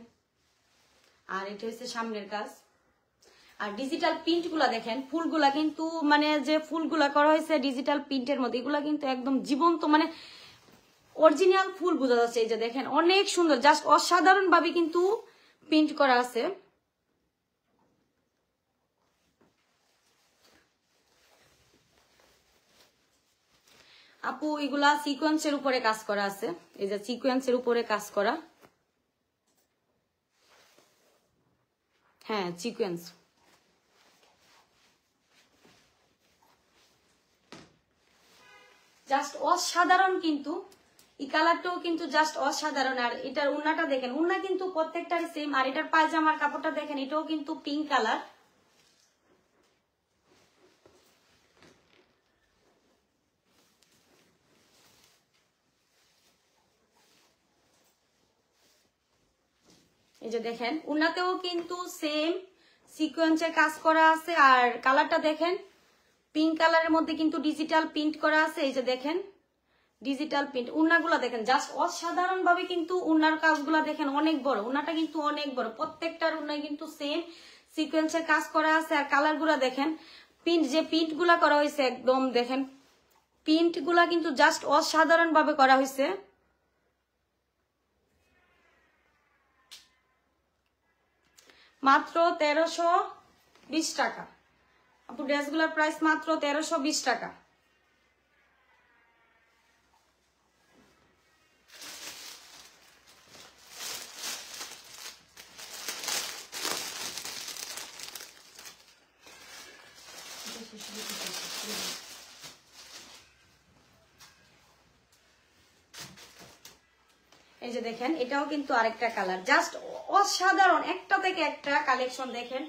আর এটা হচ্ছে সামনের কাজ। আর ডিজিটাল প্রিন্ট গুলা দেখেন, ফুলগুলা কিন্তু মানে যে ফুলগুলা করা হয়েছে ডিজিটাল প্রিন্টের মধ্যে, এগুলা কিন্তু একদম জীবন্ত মানে অরিজিনাল ফুল বোঝা যাচ্ছে। এই যে দেখেন অনেক সুন্দর, জাস্ট অসাধারণ ভাবে কিন্তু প্রিন্ট করা আছে। আপু এগুলা সিকোয়েন্সের উপরে কাজ করা আছে, এই যে সিকোয়েন্সের উপরে কাজ করা। হ্যাঁ সিকোয়েন্স। জাস্ট অসাধারণ, কিন্তু এই কালারটাও কিন্তু জাস্ট অসাধারণ। আর এটার উন্নাটা দেখেন, উন্না কিন্তু প্রত্যেকটারই সেম। আর এটার পায়জামার কাপড়টা দেখেন, এটাও কিন্তু পিঙ্ক কালার। এই যে দেখেন, উন্নাতেও কিন্তু সেম সিকোয়েন্সের কাজ করা আছে। আর কালারটা দেখেন, পিঙ্ক কালারের মধ্যে কিন্তু ডিজিটাল প্রিন্ট করা আছে। এই যে দেখেন ডিজিটাল প্রিন্ট। উন্নাগুলা দেখেন জাস্ট অসাধারণ ভাবে, কিন্তু উন্নার কাজগুলা দেখেন অনেক বড়, উন্নাটা কিন্তু অনেক বড়। প্রত্যেকটার উন্নায় কিন্তু সেম সিকোয়েন্সের কাজ করা আছে। আর কালার গুলা দেখেন, প্রিন্ট যে প্রিন্ট গুলা করা হয়েছে একদম দেখেন, প্রিন্ট গুলা কিন্তু জাস্ট অসাধারণ ভাবে করা হয়েছে। মাত্র 1320 টাকা আপু, ড্রেসগুলোর প্রাইস মাত্র 1320 টাকা। এই যে দেখেন, এটাও কিন্তু আরেকটা কালার, জাস্ট অসাধারণ, একটা থেকে একটা কালেকশন দেখেন।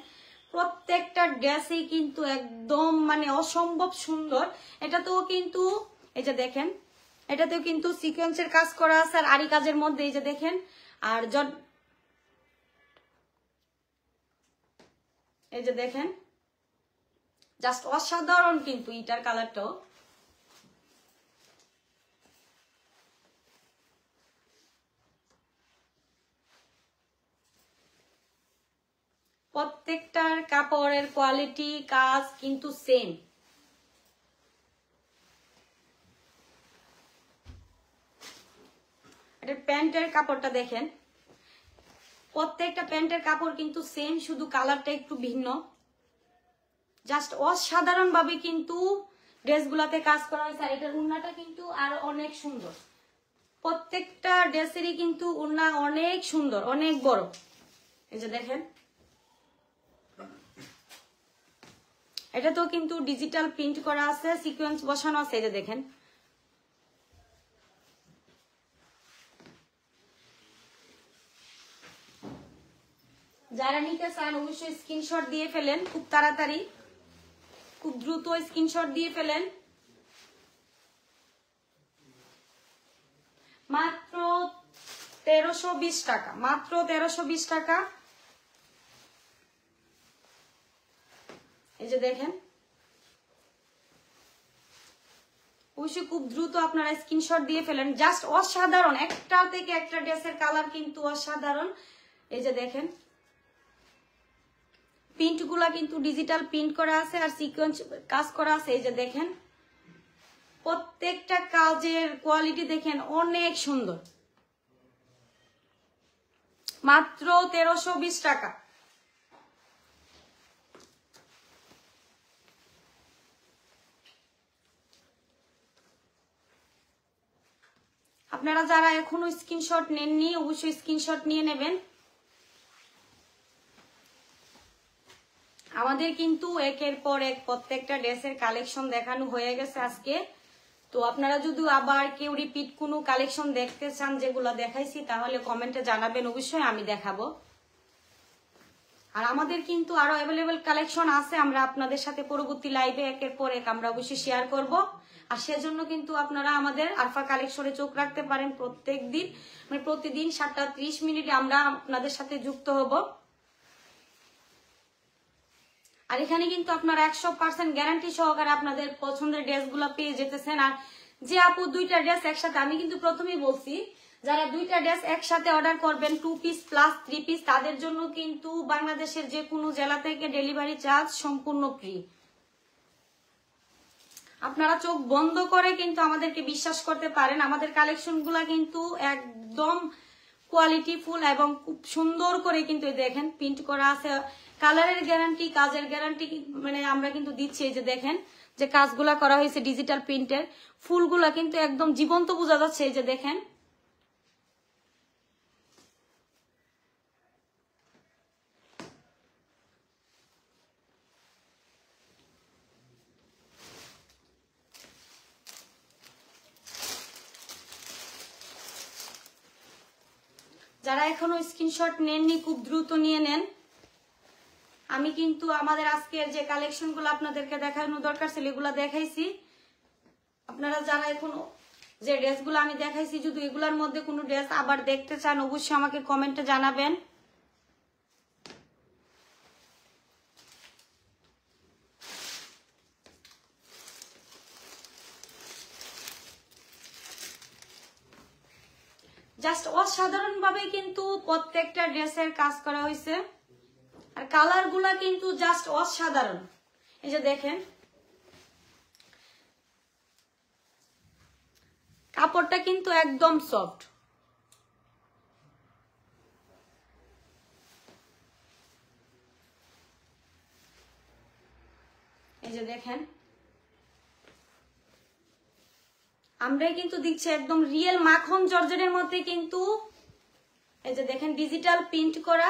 প্রত্যেকটা ড্রেসই কিন্তু একদম মানে অসম্ভব সুন্দর। এটাতেও কিন্তু এই যে দেখেন, এটাতেও কিন্তু সিকোয়েন্সের কাজ করা আছে আর আরি কাজের মধ্যে। এই যে দেখেন, আর এই যে দেখেন জাস্ট অসাধারণ কিন্তু এটার কালারটাও। প্রত্যেকটার কাপড়ের কোয়ালিটি কাজ কিন্তু সেম। এটা প্যান্টের কাপড়টা দেখেন, প্রত্যেকটা প্যান্টের কাপড় কিন্তু সেম, শুধু কালারটা একটু ভিন্ন। জাস্ট অসাধারণ ভাবে কিন্তু ড্রেসগুলোতে কাজ করা হয়েছে। আর এটার উন্নাটা কিন্তু আর অনেক সুন্দর। প্রত্যেকটা ড্রেসেরই কিন্তু উন্না অনেক সুন্দর, অনেক বড়। এই যে দেখেন, এটা তো কিন্তু ডিজিটাল প্রিন্ট করা আছে, সিকোয়েন্স বসানো আছে। এই যে দেখেন, যারা নিতে চান অবশ্যই স্ক্রিনশট দিয়ে ফেলেন, খুব তাড়াতাড়ি, খুব দ্রুত স্ক্রিনশট দিয়ে ফেলেন। মাত্র 1320 টাকা, মাত্র 1320 টাকা। এই যে দেখেন, অবশ্যই খুব দ্রুত আপনারা স্ক্রিনশট দিয়ে ফেলেন। জাস্ট অসাধারণ, একটা থেকে একটা ড্রেসের কালার কিন্তু অসাধারণ। এই যে দেখেন, প্রিন্ট গুলা কিন্তু ডিজিটাল প্রিন্ট করা আছে আর সিকোয়েন্স কাজ করা আছে। এই যে দেখেন, প্রত্যেকটা কাজের কোয়ালিটি দেখেন অনেক সুন্দর। মাত্র 1320 টাকা। আপনারা যারা এখনো স্ক্রিনশট নেননি অবশ্যই স্ক্রিনশট নিয়ে নেবেন। আমাদের কিন্তু একের পর এক প্রত্যেকটা ড্রেসের কালেকশন দেখানো হয়ে গেছে আজকে। তো আপনারা যদি আবার কেউ রিপিট কোনো কালেকশন দেখতে চান যেগুলো দেখাইছি, তাহলে কমেন্টে জানাবেন, অবশ্যই আমি দেখাবো। আর আমাদের কিন্তু আরো অ্যাভেলেবেল কালেকশন আছে, আমরা আপনাদের সাথে পরবর্তী লাইভে একের পর এক আমরা অবশ্যই শেয়ার করব। আর সেজন্য কিন্তু আপনারা আমাদের আরফা কালেকশনে চোখ রাখতে পারেন। প্রত্যেকদিন মানে প্রতিদিন 7:30 আমরা আপনাদের সাথে যুক্ত হব। আর এখানে কিন্তু আপনারা 100% গ্যারান্টি সহকারে আপনাদের পছন্দের ড্রেসগুলো পেয়ে যেতেছেন। আর যে আপু দুইটা ড্রেস একসাথে, আমি কিন্তু প্রথমেই বলছি, যারা দুইটা ড্রেস একসাথে অর্ডার করবেন 2 পিস প্লাস 3 পিস, তাদের জন্য কিন্তু বাংলাদেশের যে কোনো জেলা থেকে ডেলিভারি চার্জ সম্পূর্ণ ফ্রি। আপনারা চোখ বন্ধ করে কিন্তু আমাদেরকে বিশ্বাস করতে পারেন। আমাদের কালেকশনগুলো কিন্তু একদম কোয়ালিটি ফুল এবং খুব সুন্দর করে কিন্তু দেখেন প্রিন্ট করা আছে। কালারের গ্যারান্টি, কাজের গ্যারান্টি মানে আমরা কিন্তু দিচ্ছি। এই যে দেখেন, যে কাজগুলা করা হয়েছে ডিজিটাল প্রিন্টের, ফুলগুলা কিন্তু একদম জীবন্ত বোঝা যাচ্ছে। এই যে দেখেন, যারা এখনো স্ক্রিনশট নেননি খুব দ্রুত নিয়ে নেন। আমি কিন্তু আমাদের আজকের যে কালেকশনগুলো আপনাদেরকে দেখানো দরকার ছিল এগুলো দেখাইছি। আপনারা যারা এখনো যে ড্রেসগুলো আমি দেখাইছি যদি এগুলোর মধ্যে কোনো ড্রেস আবার দেখতে চান অবশ্যই আমাকে কমেন্টে জানাবেন। জাস্ট অসাধারণভাবে কিন্তু প্রত্যেকটা ড্রেসের কাজ করা হয়েছে আর কালার গুলা কিন্তু জাস্ট অসাধারণ। এই যে দেখেন কাপড়টা কিন্তু একদম সফট। এই যে দেখেন আমরাই কিন্তু দিচ্ছি একদম রিয়েল মাখন জর্জেটের মধ্যে কিন্তু এই যে দেখেন ডিজিটাল প্রিন্ট করা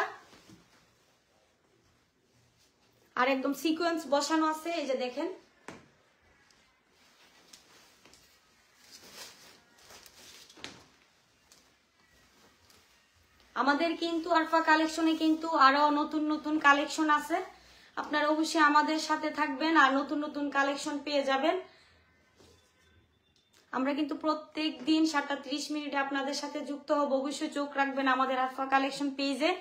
আর একদম সিকোয়েন্স বসানো আছে। এই যে দেখেন আমাদের কিন্তু আরফা কালেকশনে কিন্তু আরো নতুন নতুন কালেকশন আছে, আপনারা অবশ্যই আমাদের সাথে থাকবেন আর নতুন নতুন কালেকশন পেয়ে যাবেন। আমরা কিন্তু প্রত্যেক দিন 7:30 মিনিটে আপনাদের সাথে যুক্ত হব, অবশ্যই চোখ রাখবেন আমাদের আরফা কালেকশন পেজে।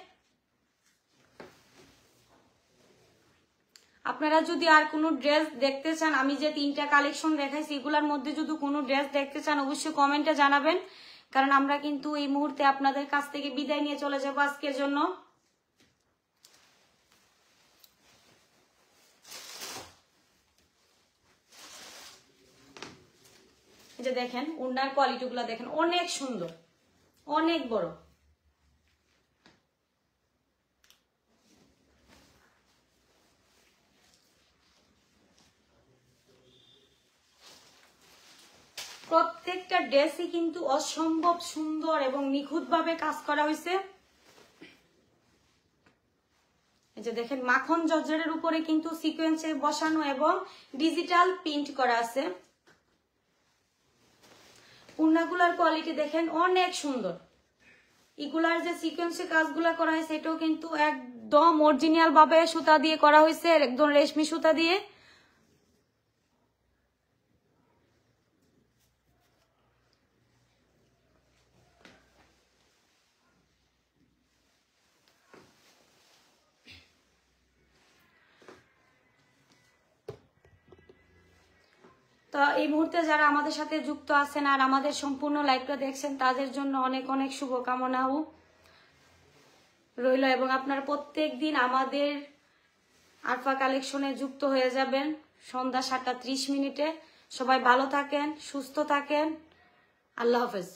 আপনারা যদি আর কোনো ড্রেস দেখতে চান, আমি যে 3টা কালেকশন দেখাইছি এগুলোর মধ্যে যদি কোনো ড্রেস দেখতে চান অবশ্যই কমেন্টে জানাবেন, কারণ আমরা কিন্তু এই মুহূর্তে আপনাদের কাছ থেকে বিদায় নিয়ে চলে যাব আজকের জন্য। এই যে দেখেন ওড়নার কোয়ালিটি গুলা দেখেন অনেক সুন্দর, অনেক বড়। প্রত্যেকটা ড্রেসই কিন্তু অসম্ভব সুন্দর এবং নিখুঁত ভাবে কাজ করা হয়েছে। এই যে দেখেন মাখন জর্জেটের উপরে কিন্তু সিকোয়েন্সে বসানো এবং ডিজিটাল প্রিন্ট করা আছে। ওড়নাগুলার কোয়ালিটি দেখেন অনেক সুন্দর। এগুলার যে সিকোয়েন্সে কাজগুলা করা হয়েছে এটাও কিন্তু একদম অরিজিনাল ভাবে সুতা দিয়ে করা হয়েছে, একদম রেশমি সুতা দিয়ে। তো এই মুহূর্তে যারা আমাদের সাথে যুক্ত আছেন আর আমাদের সম্পূর্ণ লাইভটা দেখছেন তাদের জন্য অনেক অনেক শুভকামনাও রইল, এবং আপনারা প্রত্যেক দিন আমাদের আরফা কালেকশনে যুক্ত হয়ে যাবেন সন্ধ্যা 7:30 মিনিটে। সবাই ভালো থাকেন, সুস্থ থাকেন, আল্লাহ হাফেজ।